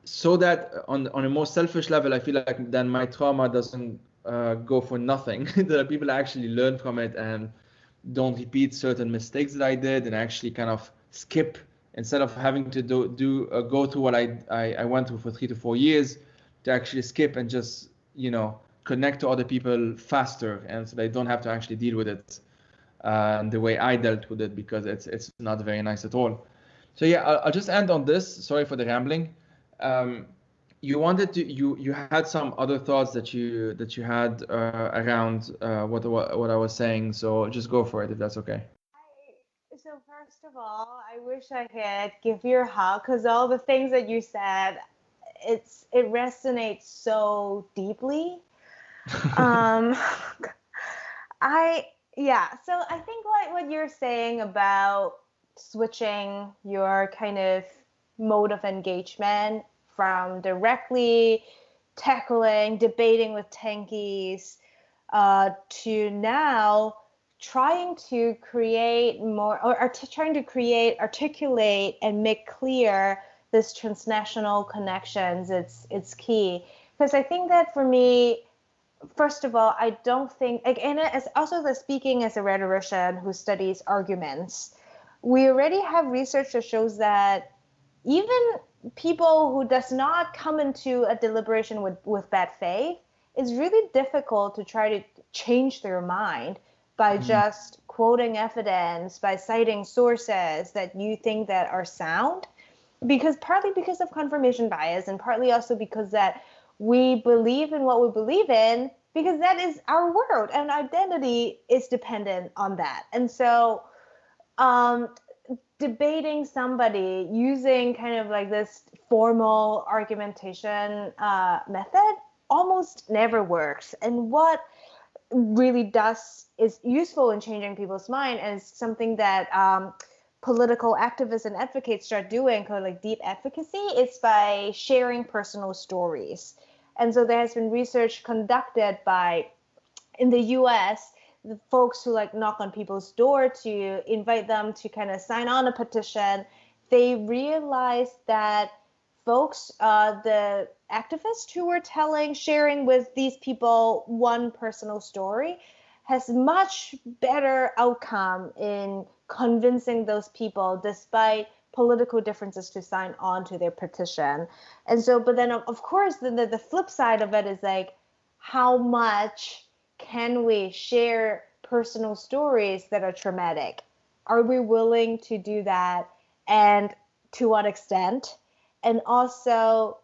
So that on a more selfish level, I feel like then my trauma doesn't go for nothing. That people actually learn from it and don't repeat certain mistakes that I did, and actually kind of skip, instead of having to go through what I went through for 3 to 4 years, to actually skip and just connect to other people faster, and so they don't have to actually deal with it the way I dealt with it, because it's not very nice at all. So yeah, I'll just end on this. Sorry for the rambling. You had some other thoughts that you had around what I was saying. So just go for it if that's okay. So first of all, I wish I could give you a hug, because all the things that you said, it resonates so deeply. So I think what you're saying about switching your kind of mode of engagement from directly tackling, debating with tankies, to now trying to create more, or trying to articulate and make clear this transnational connections, it's key. Because I think that for me, first of all, I don't think, and as also speaking as a rhetorician who studies arguments, we already have research that shows that even people who does not come into a deliberation with bad faith, it's really difficult to try to change their mind by just quoting evidence, by citing sources that you think that are sound, partly because of confirmation bias, and partly also because that we believe in what we believe in, because that is our world, and identity is dependent on that. And so debating somebody using kind of like this formal argumentation method almost never works. And what really is useful in changing people's mind, and is something that political activists and advocates start doing, called like deep advocacy, is by sharing personal stories. And so there has been research conducted in the US, the folks who like knock on people's door to invite them to kind of sign on a petition. They realized that folks, the activists who were sharing with these people one personal story, has much better outcome in convincing those people, despite political differences, to sign on to their petition. And so, but then of course, the flip side of it is like, how much can we share personal stories that are traumatic? Are we willing to do that? And to what extent? And also,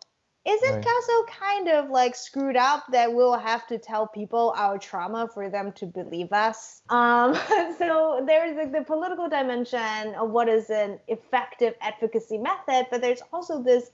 is it also kind of like screwed up that we'll have to tell people our trauma for them to believe us? So there's like the political dimension of what is an effective advocacy method, but there's also this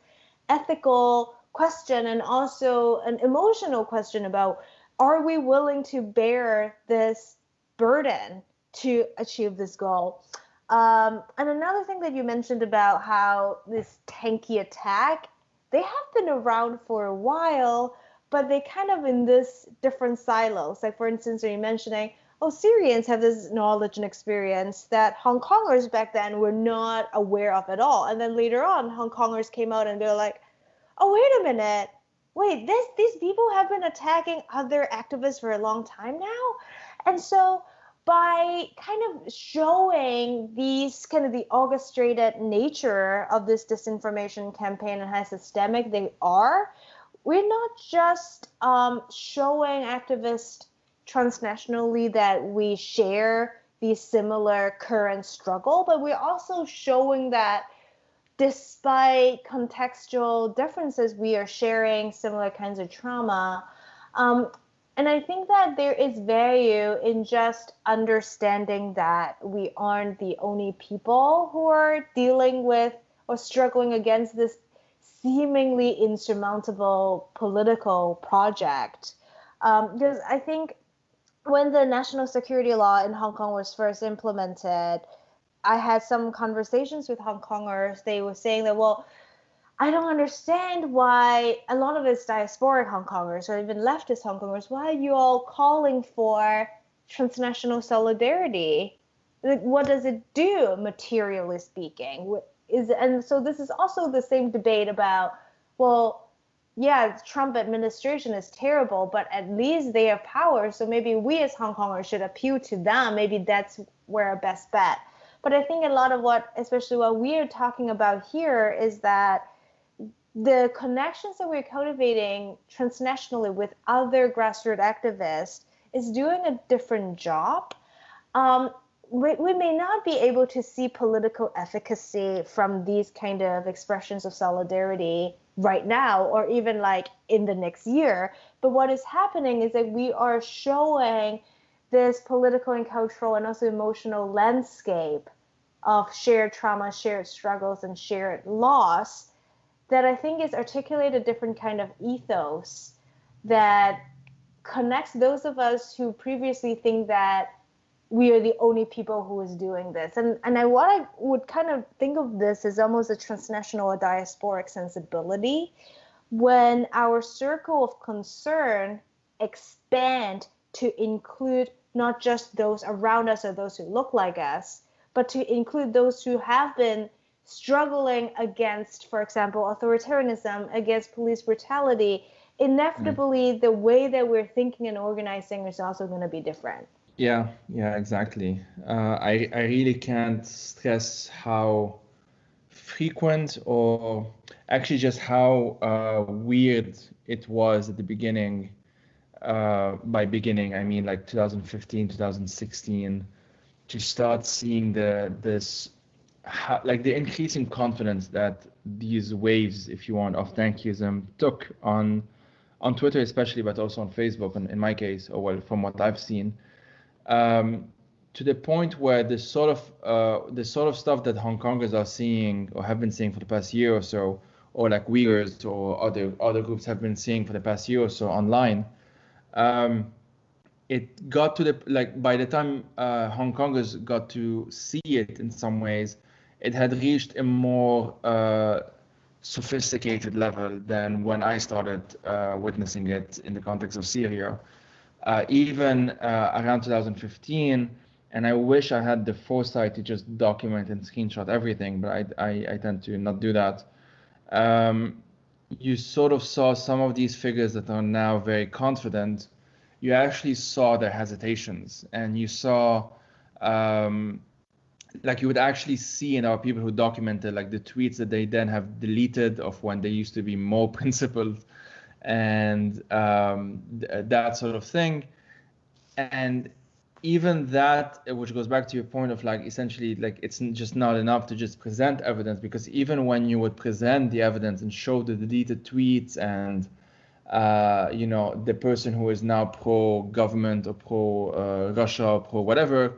ethical question and also an emotional question about, are we willing to bear this burden to achieve this goal? And another thing that you mentioned about how this tanky attack, they have been around for a while, but they kind of in this different silos. Like, for instance, are you mentioning, Syrians have this knowledge and experience that Hong Kongers back then were not aware of at all. And then later on, Hong Kongers came out and they were like, oh, wait a minute. Wait, these people have been attacking other activists for a long time now? And so by kind of showing these kind of the orchestrated nature of this disinformation campaign and how systemic they are, we're not just showing activists transnationally that we share these similar current struggle, but we're also showing that despite contextual differences, we are sharing similar kinds of trauma. And I think that there is value in just understanding that we aren't the only people who are dealing with or struggling against this seemingly insurmountable political project. Because I think when the national security law in Hong Kong was first implemented, I had some conversations with Hong Kongers. They were saying that, well, I don't understand why a lot of it's diasporic Hong Kongers or even leftist Hong Kongers, why are you all calling for transnational solidarity? Like, what does it do, materially speaking? And so this is also the same debate about, well, yeah, the Trump administration is terrible, but at least they have power, so maybe we as Hong Kongers should appeal to them. Maybe that's where our best bet. But I think a lot of what, especially what we are talking about here, is that the connections that we're cultivating transnationally with other grassroots activists is doing a different job. We may not be able to see political efficacy from these kind of expressions of solidarity right now or even like in the next year. But what is happening is that we are showing this political and cultural and also emotional landscape of shared trauma, shared struggles, and shared loss that I think is articulate a different kind of ethos that connects those of us who previously think that we are the only people who is doing this. What I would kind of think of this as almost a transnational or diasporic sensibility when our circle of concern expand to include not just those around us or those who look like us, but to include those who have been struggling against, for example, authoritarianism, against police brutality. Inevitably, the way that we're thinking and organizing is also going to be different. Yeah, exactly. I really can't stress how frequent or actually just how weird it was at the beginning. By beginning, I mean like 2015, 2016, to start seeing the increasing confidence that these waves, if you want, of thankyism took on Twitter especially, but also on Facebook, and in my case, or well, from what I've seen. To the point where the sort of stuff that Hong Kongers are seeing or have been seeing for the past year or so, or like Uyghurs or other groups have been seeing for the past year or so online, it got to by the time Hong Kongers got to see it in some ways, it had reached a more sophisticated level than when I started witnessing it in the context of Syria. Even around 2015, and I wish I had the foresight to just document and screenshot everything, but I tend to not do that. You sort of saw some of these figures that are now very confident. You actually saw their hesitations, and you saw, like you would actually see in our people who documented like the tweets that they then have deleted of when they used to be more principled, and that sort of thing. And even that, which goes back to your point of like essentially like it's just not enough to just present evidence, because even when you would present the evidence and show the deleted tweets and the person who is now pro-government or pro-Russia or pro-whatever,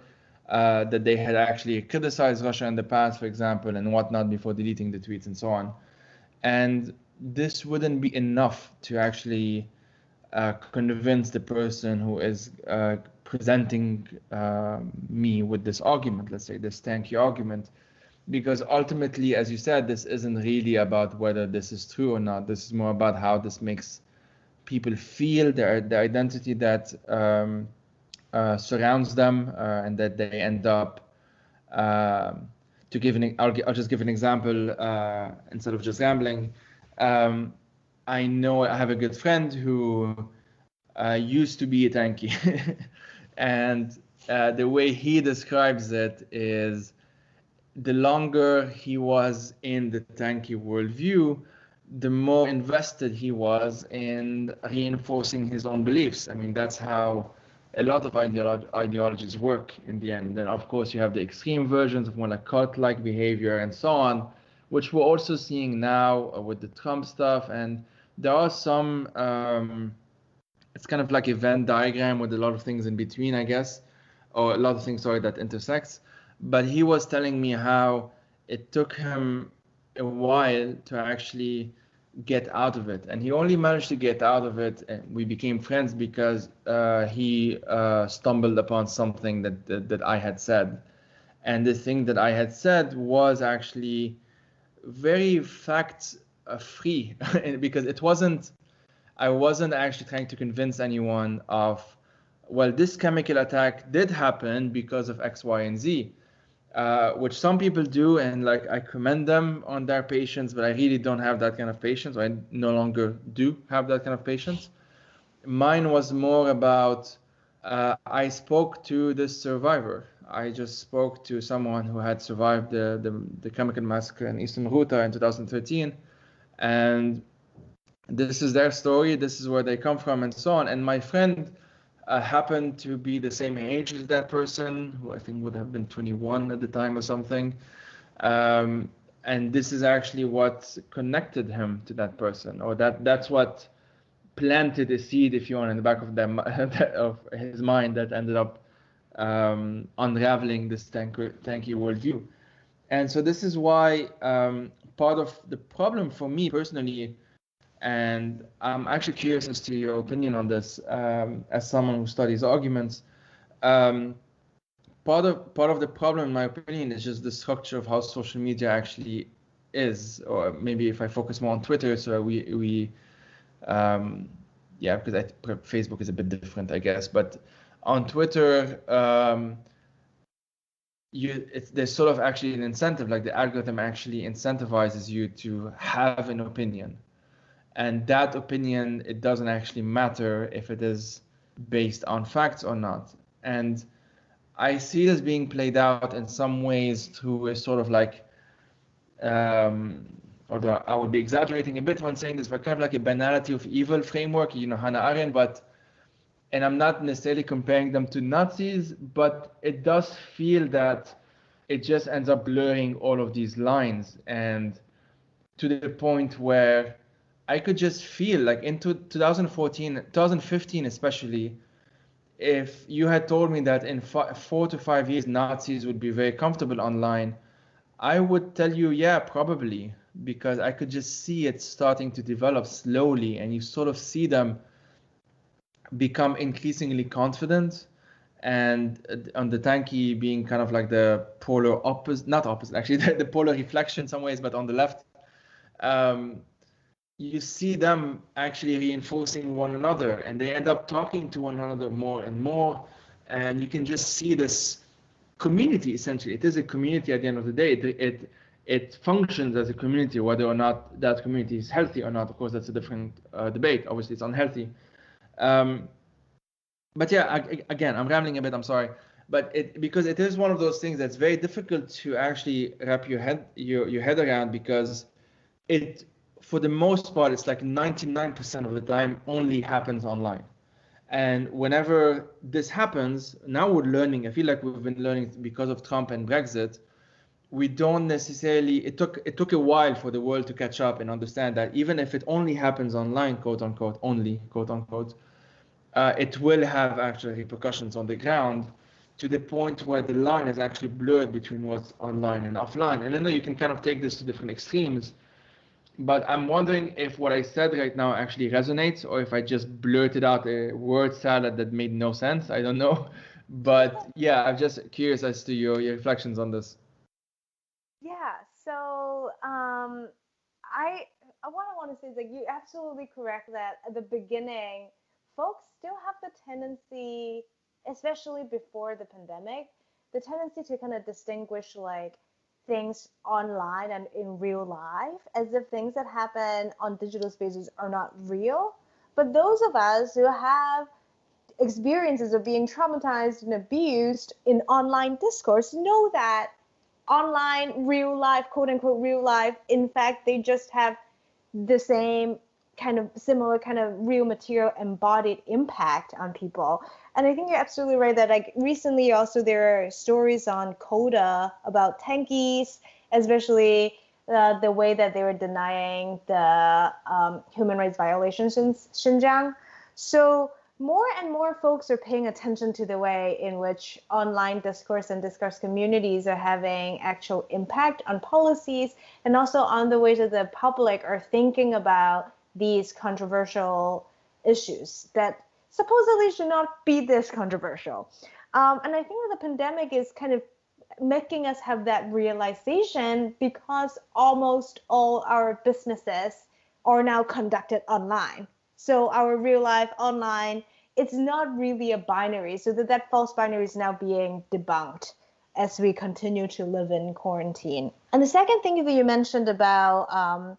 that they had actually criticized Russia in the past, for example, and whatnot before deleting the tweets and so on. And this wouldn't be enough to actually convince the person who is presenting me with this argument, let's say this thank you argument, because ultimately, as you said, this isn't really about whether this is true or not. This is more about how this makes people feel, the identity that surrounds them, and that they end up. To give I'll just give an example instead of just rambling. I know I have a good friend who used to be a tanky, and the way he describes it is the longer he was in the tanky worldview, the more invested he was in reinforcing his own beliefs. I mean, that's how a lot of ideologies work in the end. Then, of course, you have the extreme versions of more like cult-like behavior and so on, which we're also seeing now with the Trump stuff. And there are some it's kind of like a Venn diagram with a lot of things in between, I guess, or a lot of things, sorry, that intersects. But he was telling me how it took him a while to actually get out of it, and he only managed to get out of it, and we became friends because he stumbled upon something that I had said, and the thing that I had said was actually very fact free because I wasn't actually trying to convince anyone of, well, this chemical attack did happen because of X, Y, and Z, which some people do, and like I commend them on their patience, but I really don't have that kind of patience. I no longer do have that kind of patience. Mine was more about I spoke to this survivor. I just spoke to someone who had survived the chemical massacre in Eastern Ghouta in 2013, and this is their story, this is where they come from, and so on. And my friend happened to be the same age as that person, who I think would have been 21 at the time or something. And this is actually what connected him to that person, or that's what planted a seed, if you want, in the back of them of his mind that ended up unraveling this tanky worldview. And so this is why part of the problem for me personally, and I'm actually curious as to your opinion on this, as someone who studies arguments. Part of the problem, in my opinion, is just the structure of how social media actually is, or maybe if I focus more on Twitter, so yeah, because Facebook is a bit different, I guess, but on Twitter, there's sort of actually an incentive, like the algorithm actually incentivizes you to have an opinion. And that opinion, it doesn't actually matter if it is based on facts or not. And I see this being played out in some ways through a sort of like, although I would be exaggerating a bit when saying this, but kind of like a banality of evil framework, Hannah Arendt, and I'm not necessarily comparing them to Nazis, but it does feel that it just ends up blurring all of these lines, and to the point where I could just feel like in 2014, 2015 especially, if you had told me that in 4 to 5 years Nazis would be very comfortable online, I would tell you, yeah, probably, because I could just see it starting to develop slowly, and you sort of see them become increasingly confident, and on the tanky being kind of like the polar opposite, not opposite actually, the polar reflection in some ways, but on the left, you see them actually reinforcing one another, and they end up talking to one another more and more, and you can just see this community. Essentially, it is a community at the end of the day. It functions as a community, whether or not that community is healthy or not. Of course, that's a different debate. Obviously, it's unhealthy. But yeah, again, I'm rambling a bit, I'm sorry. But because it is one of those things that's very difficult to actually wrap your head around, because it, for the most part, it's like 99% of the time only happens online. And whenever this happens, now we're learning, I feel like we've been learning because of Trump and Brexit, we don't necessarily, it took a while for the world to catch up and understand that even if it only happens online, quote unquote, only, quote unquote, it will have actual repercussions on the ground, to the point where the line is actually blurred between what's online and offline. And I know you can kind of take this to different extremes, but I'm wondering if what I said right now actually resonates, or if I just blurted out a word salad that made no sense. I don't know. But yeah, I'm just curious as to your reflections on this. Yeah, so I what I want to say is like you're absolutely correct that at the beginning, folks still have the tendency, especially before the pandemic, the tendency to kind of distinguish like things online and in real life as if things that happen on digital spaces are not real. But those of us who have experiences of being traumatized and abused in online discourse know that online, real life, quote unquote, real life, in fact, they just have the same kind of similar kind of real material embodied impact on people. And I think you're absolutely right that like recently also there are stories on Coda about tankies, especially the way that they were denying the human rights violations in Xinjiang. So more and more folks are paying attention to the way in which online discourse and discourse communities are having actual impact on policies, and also on the way that the public are thinking about these controversial issues that supposedly should not be this controversial. And I think that the pandemic is kind of making us have that realization, because almost all our businesses are now conducted online. So our real life online, it's not really a binary. So that false binary is now being debunked as we continue to live in quarantine. And the second thing that you mentioned about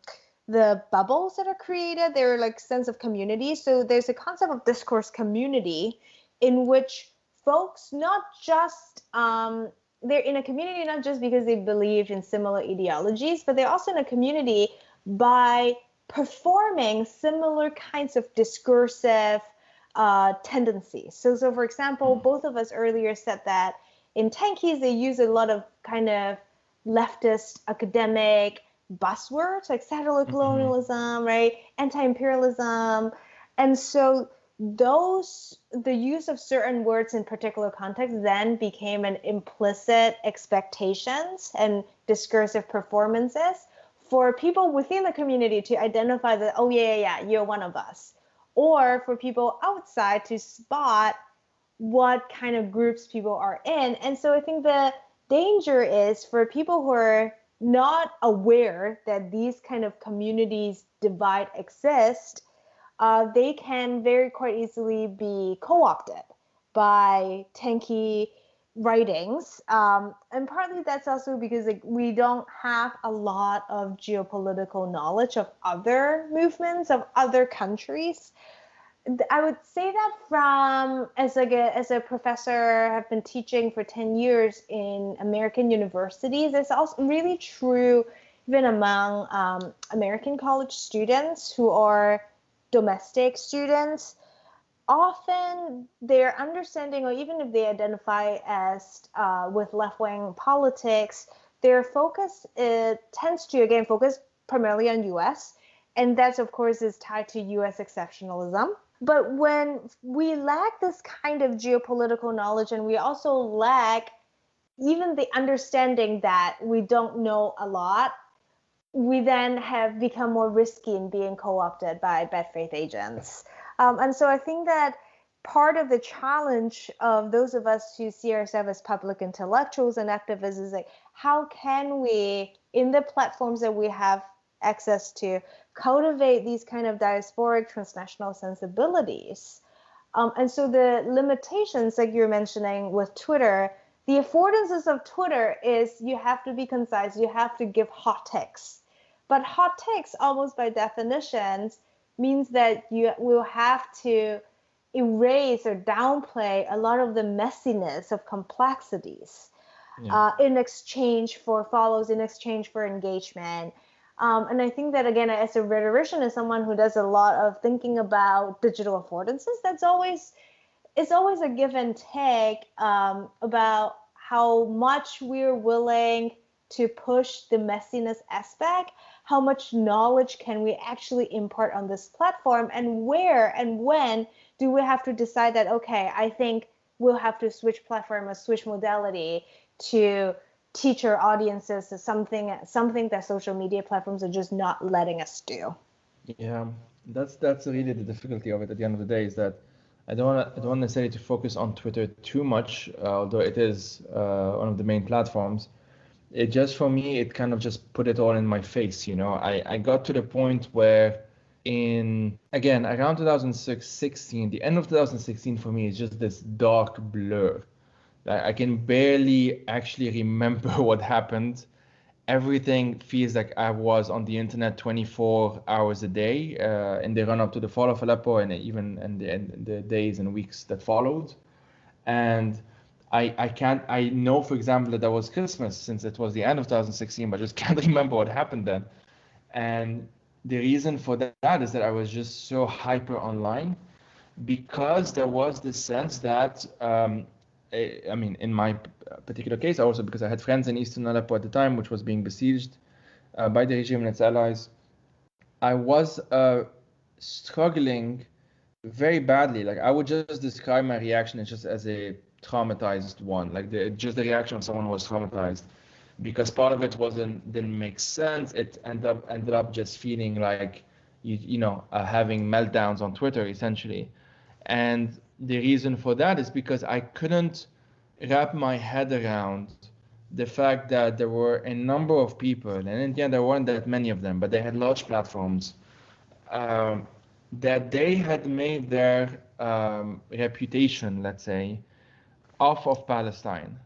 the bubbles that are created, they're like sense of community. So there's a concept of discourse community in which folks not just they're in a community not just because they believe in similar ideologies, but they're also in a community by performing similar kinds of discursive tendencies. So for example, both of us earlier said that in Tankies, they use a lot of kind of leftist academic buzzwords like settler colonialism, right? Anti-imperialism. And so the use of certain words in particular contexts then became an implicit expectations and discursive performances for people within the community to identify that, oh yeah, you're one of us, or for people outside to spot what kind of groups people are in. And so I think the danger is for people who are not aware that these kind of communities divide exist, they can very quite easily be co-opted by tanky writings. And partly that's also because we don't have a lot of geopolitical knowledge of other movements, of other countries. I would say that from as a professor, I've been teaching for 10 years in American universities. It's also really true even among American college students who are domestic students. Often their understanding, or even if they identify as with left-wing politics, their focus tends to again focus primarily on US, and that of course is tied to US exceptionalism. But when we lack this kind of geopolitical knowledge, and we also lack even the understanding that we don't know a lot, we then have become more risky in being co-opted by bad faith agents. And so I think that part of the challenge of those of us who see ourselves as public intellectuals and activists is like, how can we, in the platforms that we have access to, cultivate these kind of diasporic transnational sensibilities? And so the limitations, like you're mentioning with Twitter, the affordances of Twitter is you have to be concise, you have to give hot takes. But hot takes, almost by definition, means that you will have to erase or downplay a lot of the messiness of complexities in exchange for follows, in exchange for engagement. And I think that, again, as a rhetorician, as someone who does a lot of thinking about digital affordances, it's always a give and take about how much we're willing to push the messiness aspect, how much knowledge can we actually impart on this platform, and where and when do we have to decide that, okay, I think we'll have to switch platform or switch modality to teach our audiences something that social media platforms are just not letting us do. Yeah, that's really the difficulty of it at the end of the day, is that I don't want necessarily to focus on Twitter too much, although it is one of the main platforms. It just, for me, it kind of just put it all in my face, you know. I got to the point where around 2016, the end of 2016 for me is just this dark blur. I can barely actually remember what happened. Everything feels like I was on the internet 24 hours a day in the run up to the fall of Aleppo, and even in the days and weeks that followed. And I know, for example, that was Christmas, since it was the end of 2016, but I just can't remember what happened then. And the reason for that is that I was just so hyper online, because there was this sense that, I mean, in my particular case, also because I had friends in Eastern Aleppo at the time, which was being besieged by the regime and its allies, I was struggling very badly. Like I would just describe my reaction as just as a traumatized one. Like the reaction of someone who was traumatized, because part of it didn't make sense. It ended up just feeling like having meltdowns on Twitter essentially. And the reason for that is because I couldn't wrap my head around the fact that there were a number of people, and in the end there weren't that many of them, but they had large platforms, um, that they had made their reputation, let's say, off of Palestine.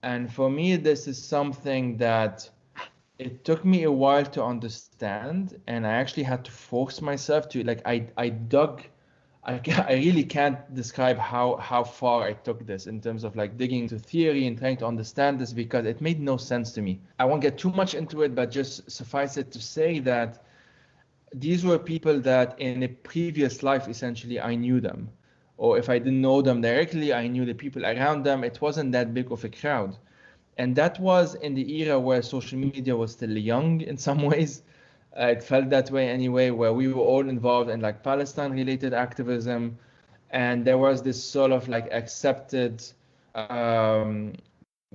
And for me, this is something that it took me a while to understand, and I actually had to force myself to, like, I dug. I really can't describe how far I took this in terms of like digging into theory and trying to understand this, because it made no sense to me. I won't get too much into it, but just suffice it to say that these were people that in a previous life, essentially, I knew them. Or if I didn't know them directly, I knew the people around them. It wasn't that big of a crowd. And that was in the era where social media was still young in some ways. It felt that way anyway, where we were all involved in like Palestine related activism. And there was this sort of like accepted um,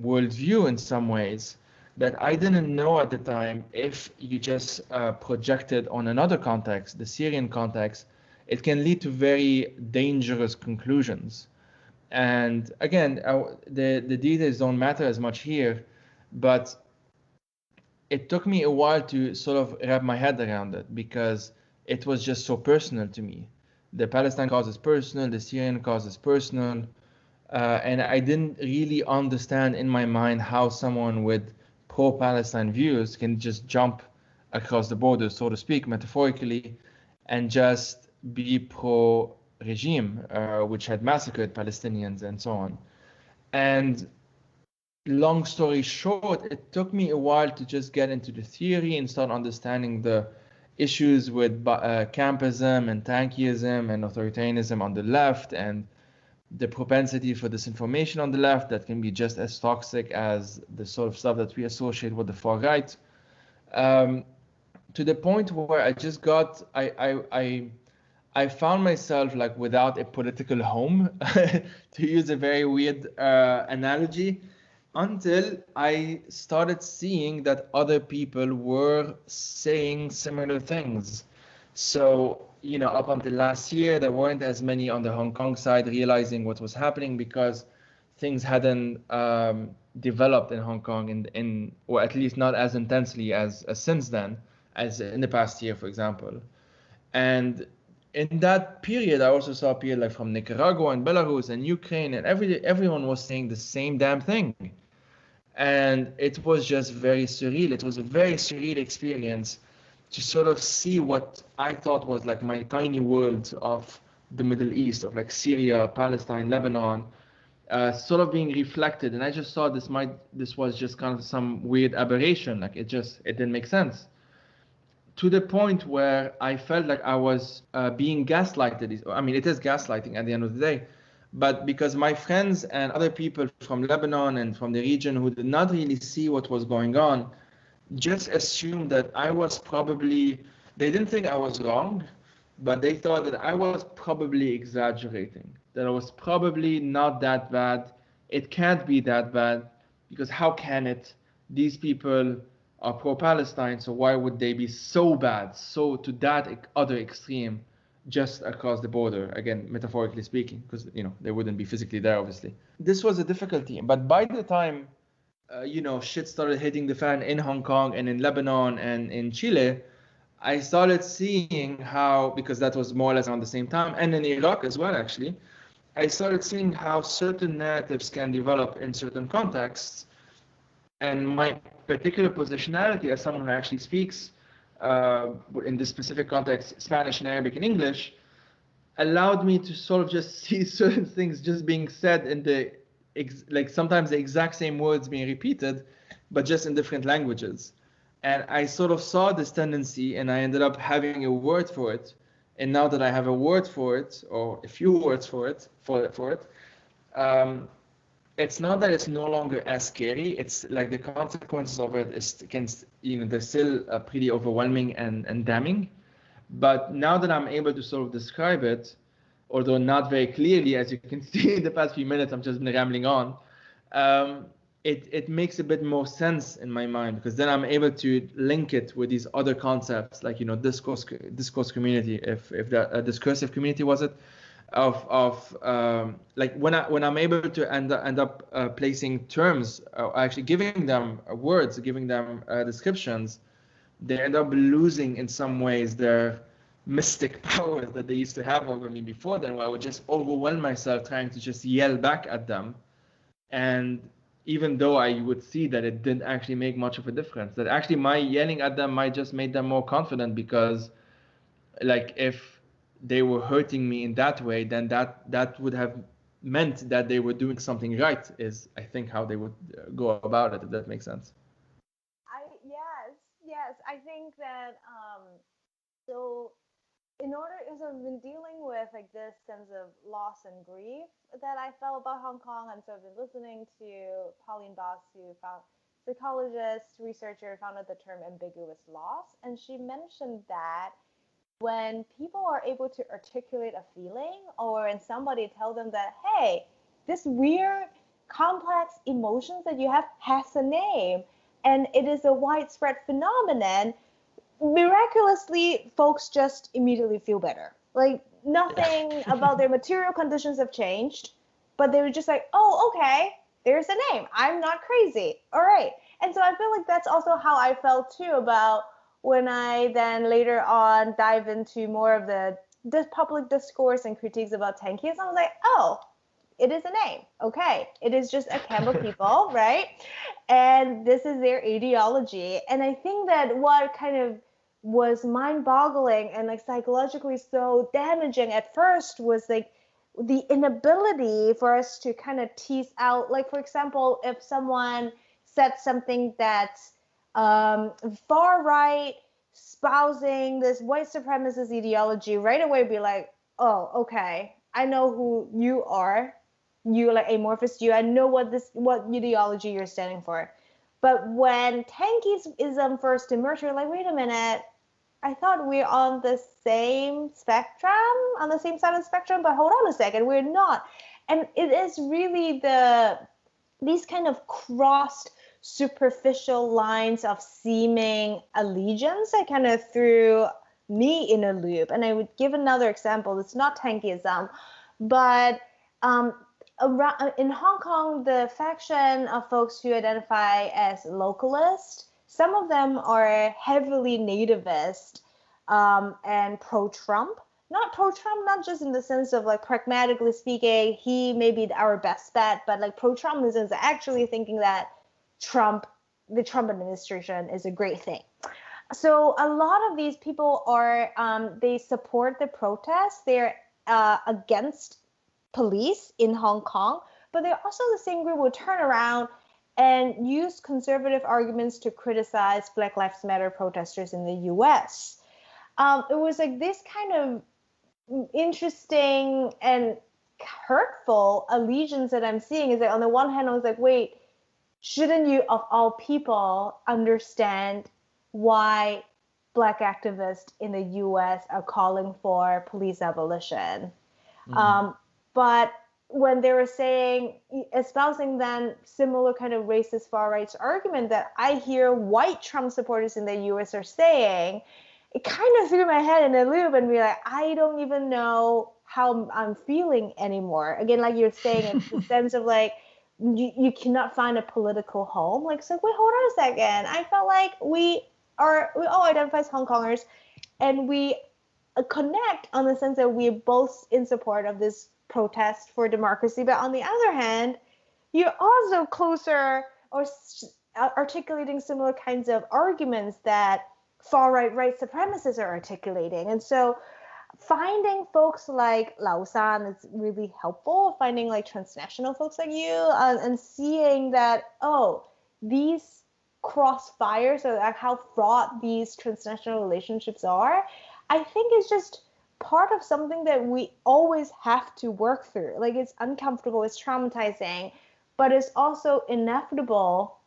worldview in some ways that I didn't know at the time. If you just projected on another context, the Syrian context, it can lead to very dangerous conclusions. And again, the details don't matter as much here, but it took me a while to sort of wrap my head around it, because it was just so personal to me. The Palestine cause is personal, the Syrian cause is personal, and I didn't really understand in my mind how someone with pro-Palestine views can just jump across the border, so to speak, metaphorically, and just be pro-regime, which had massacred Palestinians and so on. And long story short, it took me a while to just get into the theory and start understanding the issues with campism and tankyism and authoritarianism on the left, and the propensity for disinformation on the left that can be just as toxic as the sort of stuff that we associate with the far right. To the point where I just got, I found myself like without a political home, to use a very weird analogy, until I started seeing that other people were saying similar things. So, up until last year, there weren't as many on the Hong Kong side realizing what was happening, because things hadn't developed in Hong Kong or at least not as intensely as since then, as in the past year, for example. And in that period, I also saw people like from Nicaragua and Belarus and Ukraine, and everyone was saying the same damn thing. And it was just very surreal. It was a very surreal experience to sort of see what I thought was like my tiny world of the Middle East, of like Syria, Palestine, Lebanon, sort of being reflected. And I just thought this was just kind of some weird aberration. Like it didn't make sense. To the point where I felt like I was being gaslighted. I mean, it is gaslighting at the end of the day. But because my friends and other people from Lebanon and from the region who did not really see what was going on, just assumed that I was probably, they didn't think I was wrong, but they thought that I was probably exaggerating, that I was probably not that bad. It can't be that bad, because how can it? These people are pro-Palestine, so why would they be so bad, so to that other extreme, just across the border, again, metaphorically speaking, because they wouldn't be physically there, obviously. This was a difficulty, but by the time shit started hitting the fan in Hong Kong and in Lebanon and in Chile, I started seeing how, because that was more or less around the same time, and in Iraq as well, actually, I started seeing how certain narratives can develop in certain contexts. And my particular positionality as someone who actually speaks, in this specific context, Spanish and Arabic and English, allowed me to sort of just see certain things just being said in like sometimes the exact same words being repeated, but just in different languages. And I sort of saw this tendency, and I ended up having a word for it. And now that I have a word for it, or a few words for it, it's not that it's no longer as scary. It's like the consequences of it they're still pretty overwhelming and damning. But now that I'm able to sort of describe it, although not very clearly, as you can see in the past few minutes, I'm just been rambling on. It makes a bit more sense in my mind, because then I'm able to link it with these other concepts, like, you know, discourse community, if that a discursive community was it, of like when I'm able to end up placing terms, actually giving them words, giving them descriptions, they end up losing in some ways their mystic powers that they used to have over me before then, where I would just overwhelm myself trying to just yell back at them. And even though I would see that it didn't actually make much of a difference, that actually my yelling at them might just make them more confident, because like if they were hurting me in that way, then that would have meant that they were doing something right, is I think how they would go about it, if that makes sense. Yes, I think that so in order, so I've been dealing with like this sense of loss and grief that I felt about Hong Kong, and so I've been listening to Pauline Boss, who found psychologist, researcher, founded the term ambiguous loss, and she mentioned that when people are able to articulate a feeling, or when somebody tells them that, hey, this weird, complex emotions that you have has a name, and it is a widespread phenomenon, miraculously, folks just immediately feel better. Like nothing about their material conditions have changed, but they were just like, oh, okay, there's a name. I'm not crazy. All right. And so I feel like that's also how I felt too about when I then later on dive into more of the public discourse and critiques about tankies. I was like, oh, it is a name. Okay. It is just a camp of people, right? And this is their ideology. And I think that what kind of was mind-boggling and like psychologically so damaging at first was like the inability for us to kind of tease out, like, for example, if someone said something that's far right, espousing this white supremacist ideology, right away be like, oh, okay, I know who you are. You like amorphous you. I know what ideology you're standing for. But when tankism first emerged, we're like, wait a minute, I thought we're on the same spectrum, on the same side of the spectrum, but hold on a second, we're not. And it is really these kind of crossed superficial lines of seeming allegiance that kind of threw me in a loop. And I would give another example. It's not tankism, but in Hong Kong, the faction of folks who identify as localist, some of them are heavily nativist and pro-Trump. Not pro-Trump, not just in the sense of like pragmatically speaking, he may be our best bet, but like pro-Trump in the sense of actually thinking that the Trump administration is a great thing. So a lot of these people are, they support the protests. They're against police in Hong Kong, but they're also the same group who turn around and use conservative arguments to criticize Black Lives Matter protesters in the US. It was like this kind of interesting and hurtful allegiance that I'm seeing is that on the one hand, I was like, wait, shouldn't you, of all people, understand why Black activists in the US are calling for police abolition? Mm-hmm. But when they were espousing then similar kind of racist far right argument that I hear white Trump supporters in the US are saying, it kind of threw my head in a loop and be like, I don't even know how I'm feeling anymore. Again, like you're saying, it's the sense of like, you cannot find a political home. Like, so wait, hold on a second. I felt like we all identify as Hong Kongers, and we connect on the sense that we're both in support of this protest for democracy. But on the other hand, you're also closer or articulating similar kinds of arguments that far-right white supremacists are articulating. And so finding folks like Lao San is really helpful, finding like transnational folks like you, and seeing that, oh, these crossfires, or like how fraught these transnational relationships are, I think is just part of something that we always have to work through. Like, it's uncomfortable, it's traumatizing, but it's also inevitable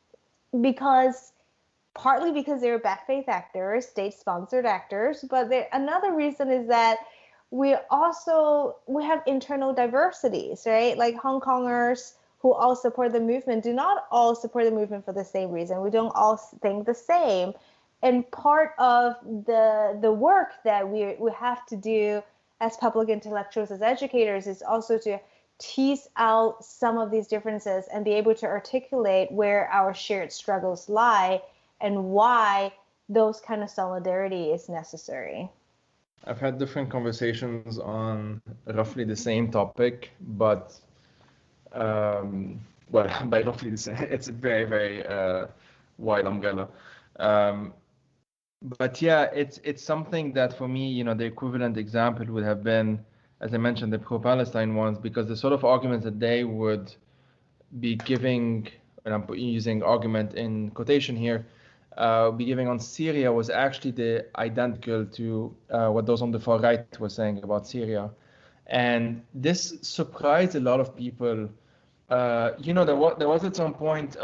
partly because they're bad faith actors, state-sponsored actors, but another reason is that we have internal diversities, right? Like Hong Kongers who all support the movement do not all support the movement for the same reason. We don't all think the same. And part of the work that we have to do as public intellectuals, as educators, is also to tease out some of these differences and be able to articulate where our shared struggles lie and why those kind of solidarity is necessary. I've had different conversations on roughly the same topic, but well, by roughly the same, it's a very, very wide umbrella. But yeah, it's something that for me, the equivalent example would have been, as I mentioned, the pro-Palestine ones, because the sort of arguments that they would be giving, and I'm using argument in quotation here, be giving on Syria was actually identical to what those on the far right were saying about Syria. And this surprised a lot of people. There was at some point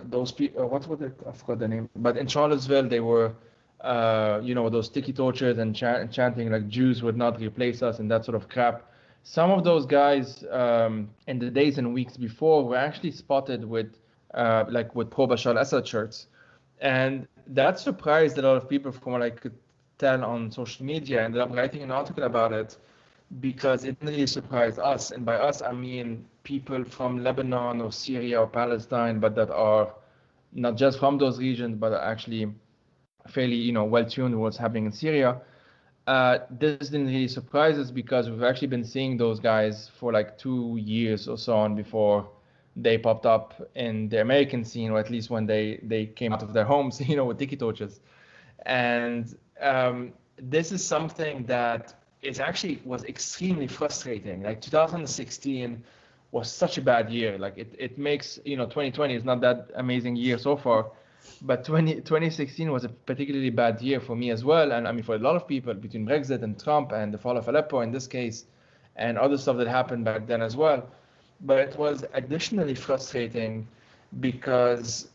those people, what was it? I forgot the name. But in Charlottesville, they were, those sticky torches and chanting like Jews would not replace us and that sort of crap. Some of those guys in the days and weeks before were actually spotted with pro-Bashar al-Assad shirts. And that surprised a lot of people from what I could tell on social media. I ended up writing an article about it because it really surprised us. And by us, I mean people from Lebanon or Syria or Palestine, but that are not just from those regions, but are actually fairly, well-tuned with what's happening in Syria. This didn't really surprise us because we've actually been seeing those guys for like 2 years or so on before they popped up in the American scene, or at least when they came out of their homes, with tiki torches. And this is something that was extremely frustrating. Like 2016 was such a bad year. Like it makes, 2020 is not that amazing year so far, but 2016 was a particularly bad year for me as well. And I mean, for a lot of people, between Brexit and Trump and the fall of Aleppo in this case, and other stuff that happened back then as well. But it was additionally frustrating because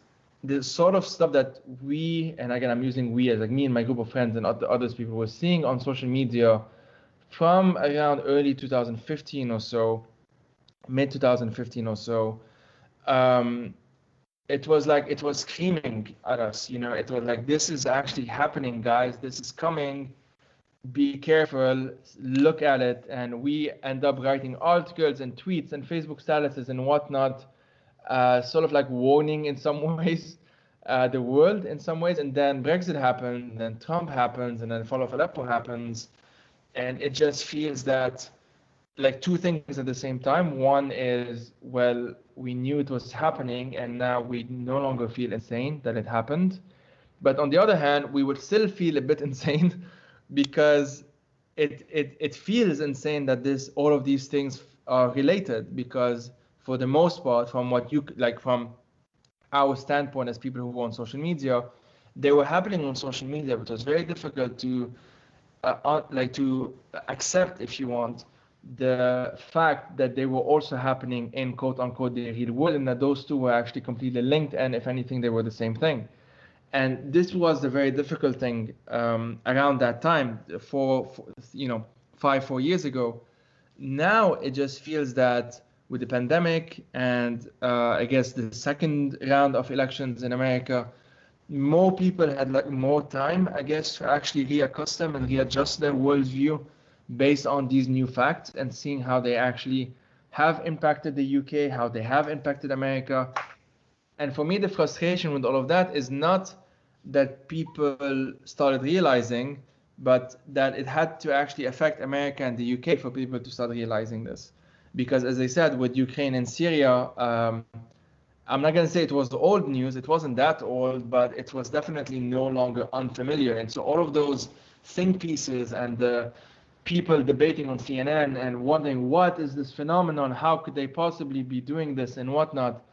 the sort of stuff that we, and again, I'm using we as like me and my group of friends and others people were seeing on social media from around early 2015 or so, mid 2015 or so, it was screaming at us, it was like, this is actually happening, guys, this is coming, be careful, look at it. And we end up writing articles and tweets and Facebook statuses and whatnot, sort of like warning in some ways the world in some ways. And then Brexit happened, and then Trump happens, and then the fall of Aleppo happens. And it just feels that like two things at the same time. One is, well, we knew it was happening and now we no longer feel insane that it happened. But on the other hand, we would still feel a bit insane because it feels insane that all of these things are related, because for the most part, from what from our standpoint as people who were on social media, they were happening on social media, but it was very difficult to to accept, if you want, the fact that they were also happening in quote unquote the real world, and that those two were actually completely linked, and if anything, they were the same thing. And this was the very difficult thing around that time, 4 years ago. Now it just feels that with the pandemic and I guess the second round of elections in America, more people had more time, I guess, to actually reaccustom and readjust their worldview based on these new facts and seeing how they actually have impacted the UK, how they have impacted America. And for me, the frustration with all of that is not that people started realizing, but that it had to actually affect America and the UK for people to start realizing this. Because as I said, with Ukraine and Syria, I'm not going to say it was old news. It wasn't that old, but it was definitely no longer unfamiliar. And so all of those think pieces and the people debating on CNN and wondering, what is this phenomenon? How could they possibly be doing this and whatnot?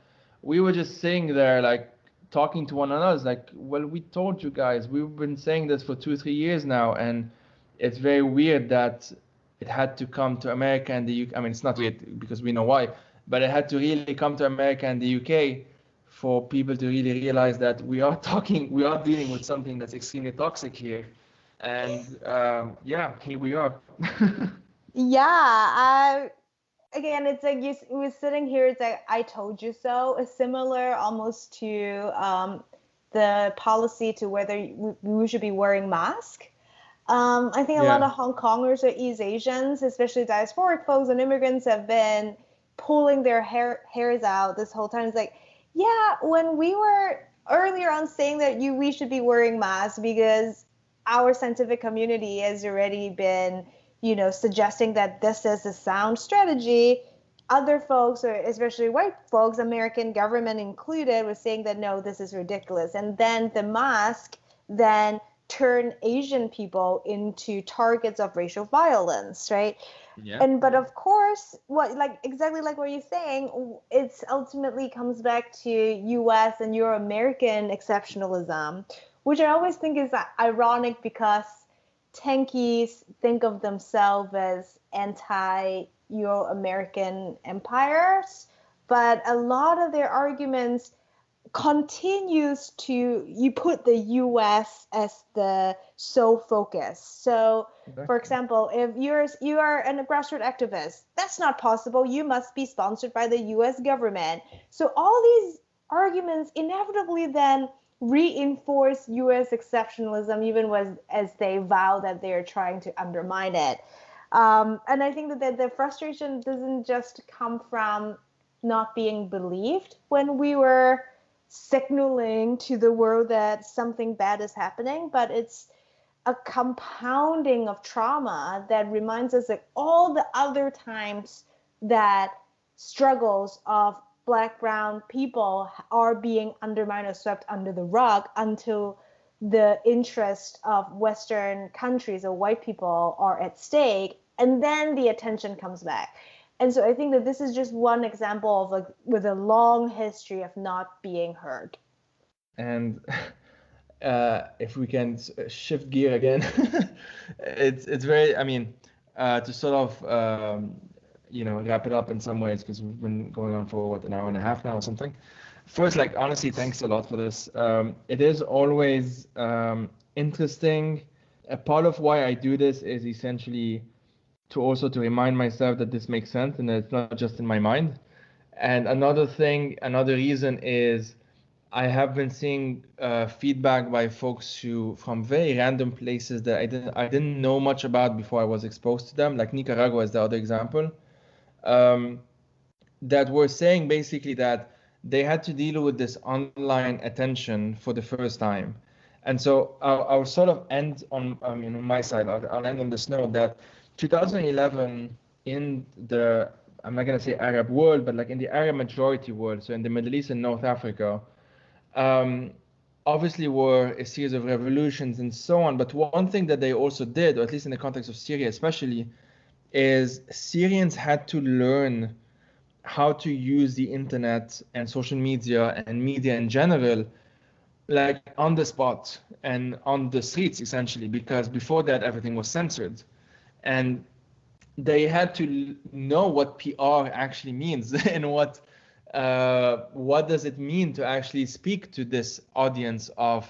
We were just sitting there like talking to one another. It's like, well, we told you guys, we've been saying this for 2 or 3 years now. And it's very weird that it had to come to America and the UK. I mean, it's not weird because we know why, but it had to really come to America and the UK for people to really realize that we are dealing with something that's extremely toxic here. And here we are. Yeah, again, it's like you was sitting here. It's like I told you so. It's similar almost to the policy to whether we should be wearing masks. I think a lot of Hong Kongers or East Asians, especially diasporic folks and immigrants, have been pulling their hairs out this whole time. It's like, yeah, when we were earlier on saying that we should be wearing masks because our scientific community has already been, suggesting that this is a sound strategy. Other folks, or especially white folks, American government included, was saying that no, this is ridiculous. And then the mask then turn Asian people into targets of racial violence, right? Yeah. But of course, exactly like what you're saying, it's ultimately comes back to US and Euro-American exceptionalism, which I always think is ironic because tankies think of themselves as anti-Euro-American empires, but a lot of their arguments continues to you put the US as the sole focus. So for example, if you are a grassroots activist, that's not possible. You must be sponsored by the US government. So all these arguments inevitably then reinforce US exceptionalism, even as they vow that they are trying to undermine it. And I think that the frustration doesn't just come from not being believed when we were signaling to the world that something bad is happening, but it's a compounding of trauma that reminds us that all the other times that struggles of Black, brown people are being undermined or swept under the rug until the interest of Western countries or white people are at stake, and then the attention comes back. And so I think that this is just one example of with a long history of not being heard. And if we can shift gear again, it's very, to sort of, wrap it up in some ways, because we've been going on for an hour and a half now or something. First, honestly, thanks a lot for this. It is always interesting. A part of why I do this is essentially to remind myself that this makes sense and that it's not just in my mind. And another reason is I have been seeing feedback by folks from very random places that I didn't know much about before I was exposed to them, like Nicaragua is the other example, that were saying basically that they had to deal with this online attention for the first time. And so I'll sort of end on my side. I'll end on this note that 2011 in the, I'm not going to say Arab world, but in the Arab majority world, so in the Middle East and North Africa, obviously were a series of revolutions and so on. But one thing that they also did, or at least in the context of Syria especially, is Syrians had to learn how to use the internet and social media and media in general, on the spot and on the streets, essentially, because before that everything was censored. And they had to know what PR actually means and what does it mean to actually speak to this audience of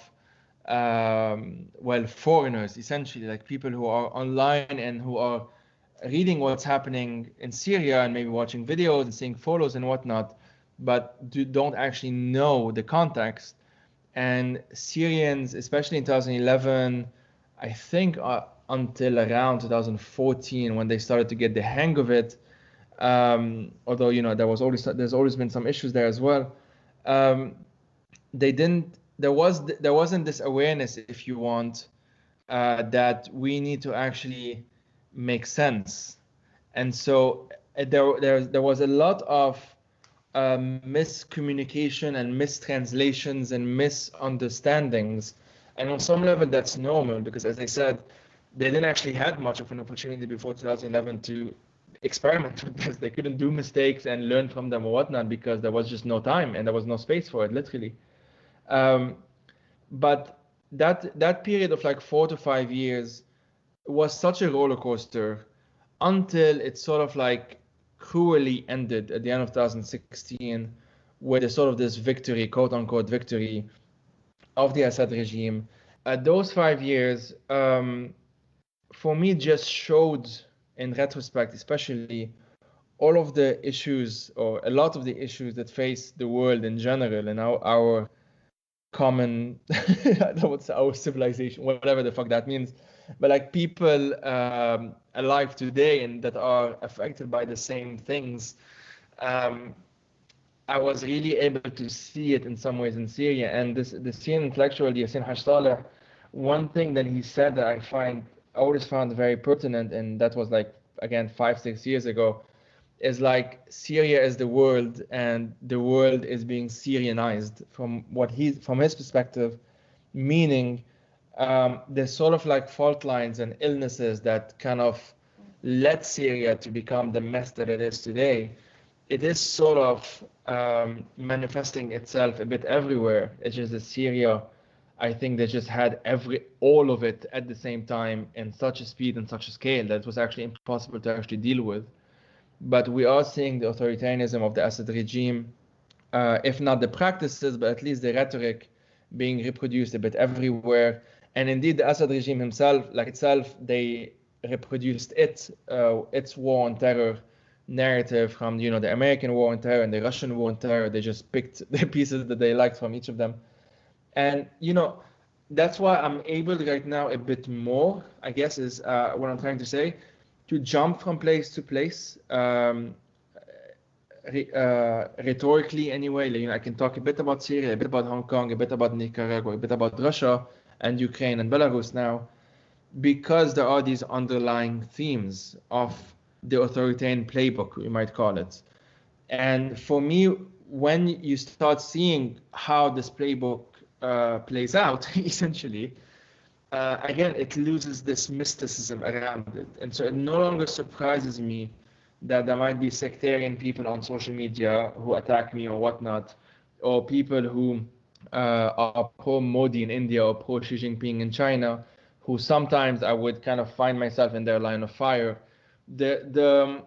foreigners, essentially, people who are online and who are reading what's happening in Syria and maybe watching videos and seeing photos and whatnot, but don't actually know the context. And Syrians, especially in 2011, I think until around 2014, when they started to get the hang of it, although there's always been some issues there as well. There wasn't this awareness, if you want, that we need to actually make sense. And so there was a lot of miscommunication and mistranslations and misunderstandings. And on some level, that's normal, because as I said, they didn't actually have much of an opportunity before 2011 to experiment with this. They couldn't do mistakes and learn from them or whatnot, because there was just no time and there was no space for it, literally. But that period of 4 to 5 years was such a roller coaster until it sort of cruelly ended at the end of 2016 with this victory, quote unquote victory, of the Assad regime. those 5 years, for me, just showed, in retrospect, especially, all of the issues, or a lot of the issues that face the world in general, and our common, I don't know, our civilization, whatever the fuck that means, but like people alive today and that are affected by the same things. I was really able to see it in some ways in Syria. And the Syrian intellectual Yassin Hashtaleh, one thing that he said that I always found very pertinent, and that was like, again, 5-6 years ago, is like Syria is the world and the world is being Syrianized from his perspective, meaning there's sort of like fault lines and illnesses that kind of led Syria to become the mess that it is today. It is sort of manifesting itself a bit everywhere. It's just that Syria, I think they just had all of it at the same time in such a speed and such a scale that it was actually impossible to actually deal with. But we are seeing the authoritarianism of the Assad regime, if not the practices, but at least the rhetoric being reproduced a bit everywhere. And indeed, the Assad regime himself, they reproduced its war on terror narrative from the American war on terror and the Russian war on terror. They just picked the pieces that they liked from each of them. And that's why I'm able right now a bit more, I guess, is what I'm trying to say, to jump from place to place, rhetorically anyway. I can talk a bit about Syria, a bit about Hong Kong, a bit about Nicaragua, a bit about Russia and Ukraine and Belarus now, because there are these underlying themes of the authoritarian playbook, we might call it. And for me, when you start seeing how this playbook plays out, essentially, again, it loses this mysticism around it. And so it no longer surprises me that there might be sectarian people on social media who attack me or whatnot, or people who are pro-Modi in India or pro-Xi Jinping in China, who sometimes I would kind of find myself in their line of fire. The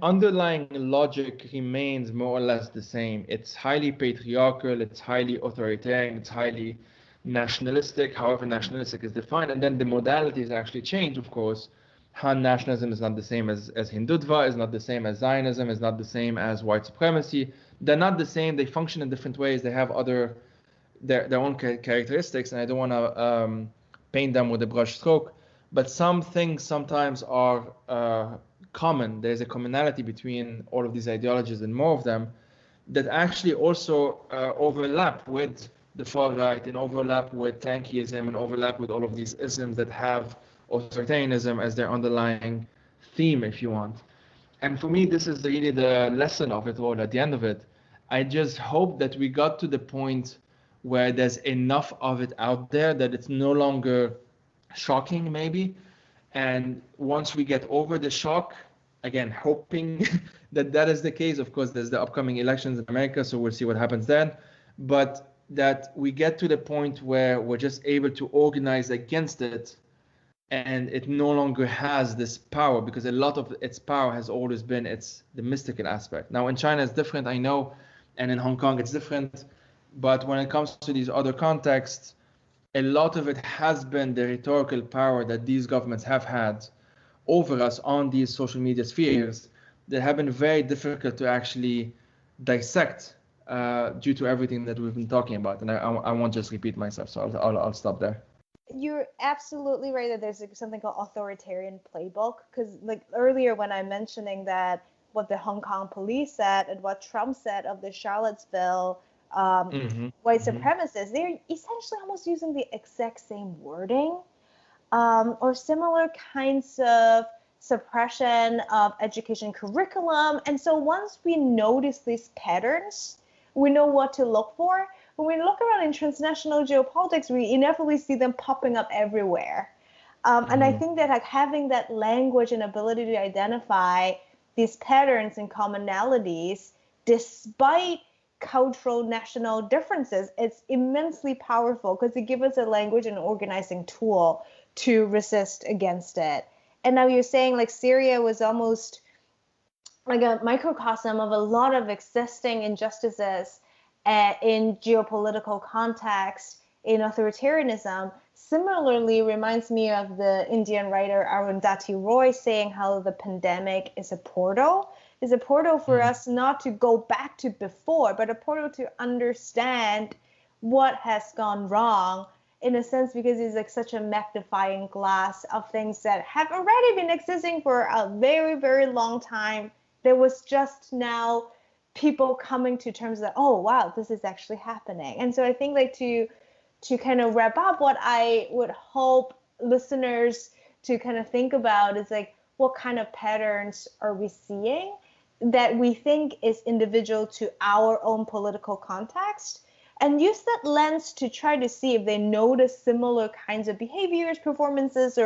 underlying logic remains more or less the same. It's highly patriarchal, it's highly authoritarian, it's highly nationalistic, however nationalistic is defined, and then the modalities actually change, of course. Han nationalism is not the same as Hindutva, is not the same as Zionism, is not the same as white supremacy. They're not the same, they function in different ways, they have their own characteristics, and I don't want to paint them with a brush stroke, but some things sometimes are common. There's a commonality between all of these ideologies and more of them that actually also overlap with the far right and overlap with tankyism and overlap with all of these isms that have authoritarianism as their underlying theme, if you want. And for me, this is really the lesson of it all at the end of it. I just hope that we got to the point where there's enough of it out there that it's no longer shocking, maybe. And once we get over the shock, again, hoping that is the case. Of course, there's the upcoming elections in America, so we'll see what happens then. But that we get to the point where we're just able to organize against it, and it no longer has this power, because a lot of its power has always been the mystical aspect. Now in China it's different, I know, and in Hong Kong it's different, but when it comes to these other contexts, a lot of it has been the rhetorical power that these governments have had over us on these social media spheres that have been very difficult to actually dissect due to everything that we've been talking about. And I won't just repeat myself, so I'll stop there. You're absolutely right that there's something called authoritarian playbook, because like earlier when I'm mentioning that what the Hong Kong police said and what Trump said of the Charlottesville white supremacists, they're essentially almost using the exact same wording or similar kinds of suppression of education curriculum. And so once we notice these patterns, we know what to look for. When we look around in transnational geopolitics, we inevitably see them popping up everywhere. And I think that like having that language and ability to identify these patterns and commonalities, despite cultural national differences, it's immensely powerful because it gives us a language and organizing tool to resist against it. And now you're saying like Syria was almost like a microcosm of a lot of existing injustices in geopolitical context in authoritarianism similarly reminds me of the Indian writer Arundhati Roy saying how the pandemic is a portal for us not to go back to before, but a portal to understand what has gone wrong, in a sense, because it's like such a magnifying glass of things that have already been existing for a very, very long time. There was just now people coming to terms that, oh wow, this is actually happening. And so I think like to kind of wrap up, what I would hope listeners to kind of think about is like, what kind of patterns are we seeing that we think is individual to our own political context, and use that lens to try to see if they notice similar kinds of behaviors, performances,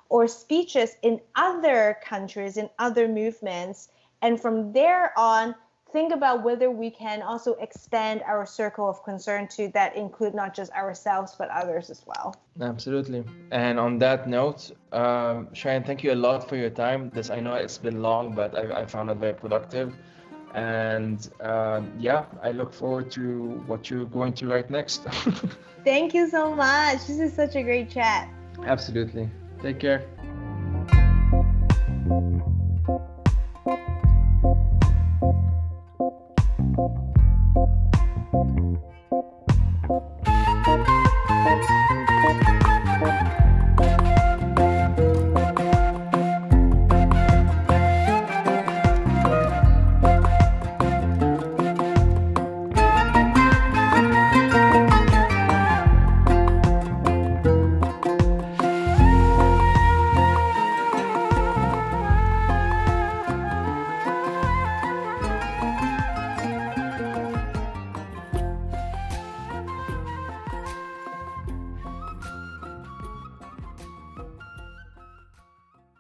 or speeches in other countries, in other movements, and from there on think about whether we can also expand our circle of concern to that include not just ourselves but others as well. Absolutely. And on that note, Sharon, thank you a lot for your time. I know it's been long, but I found it very productive. And I look forward to what you're going to write next. Thank you so much. This is such a great chat. Absolutely. Take care.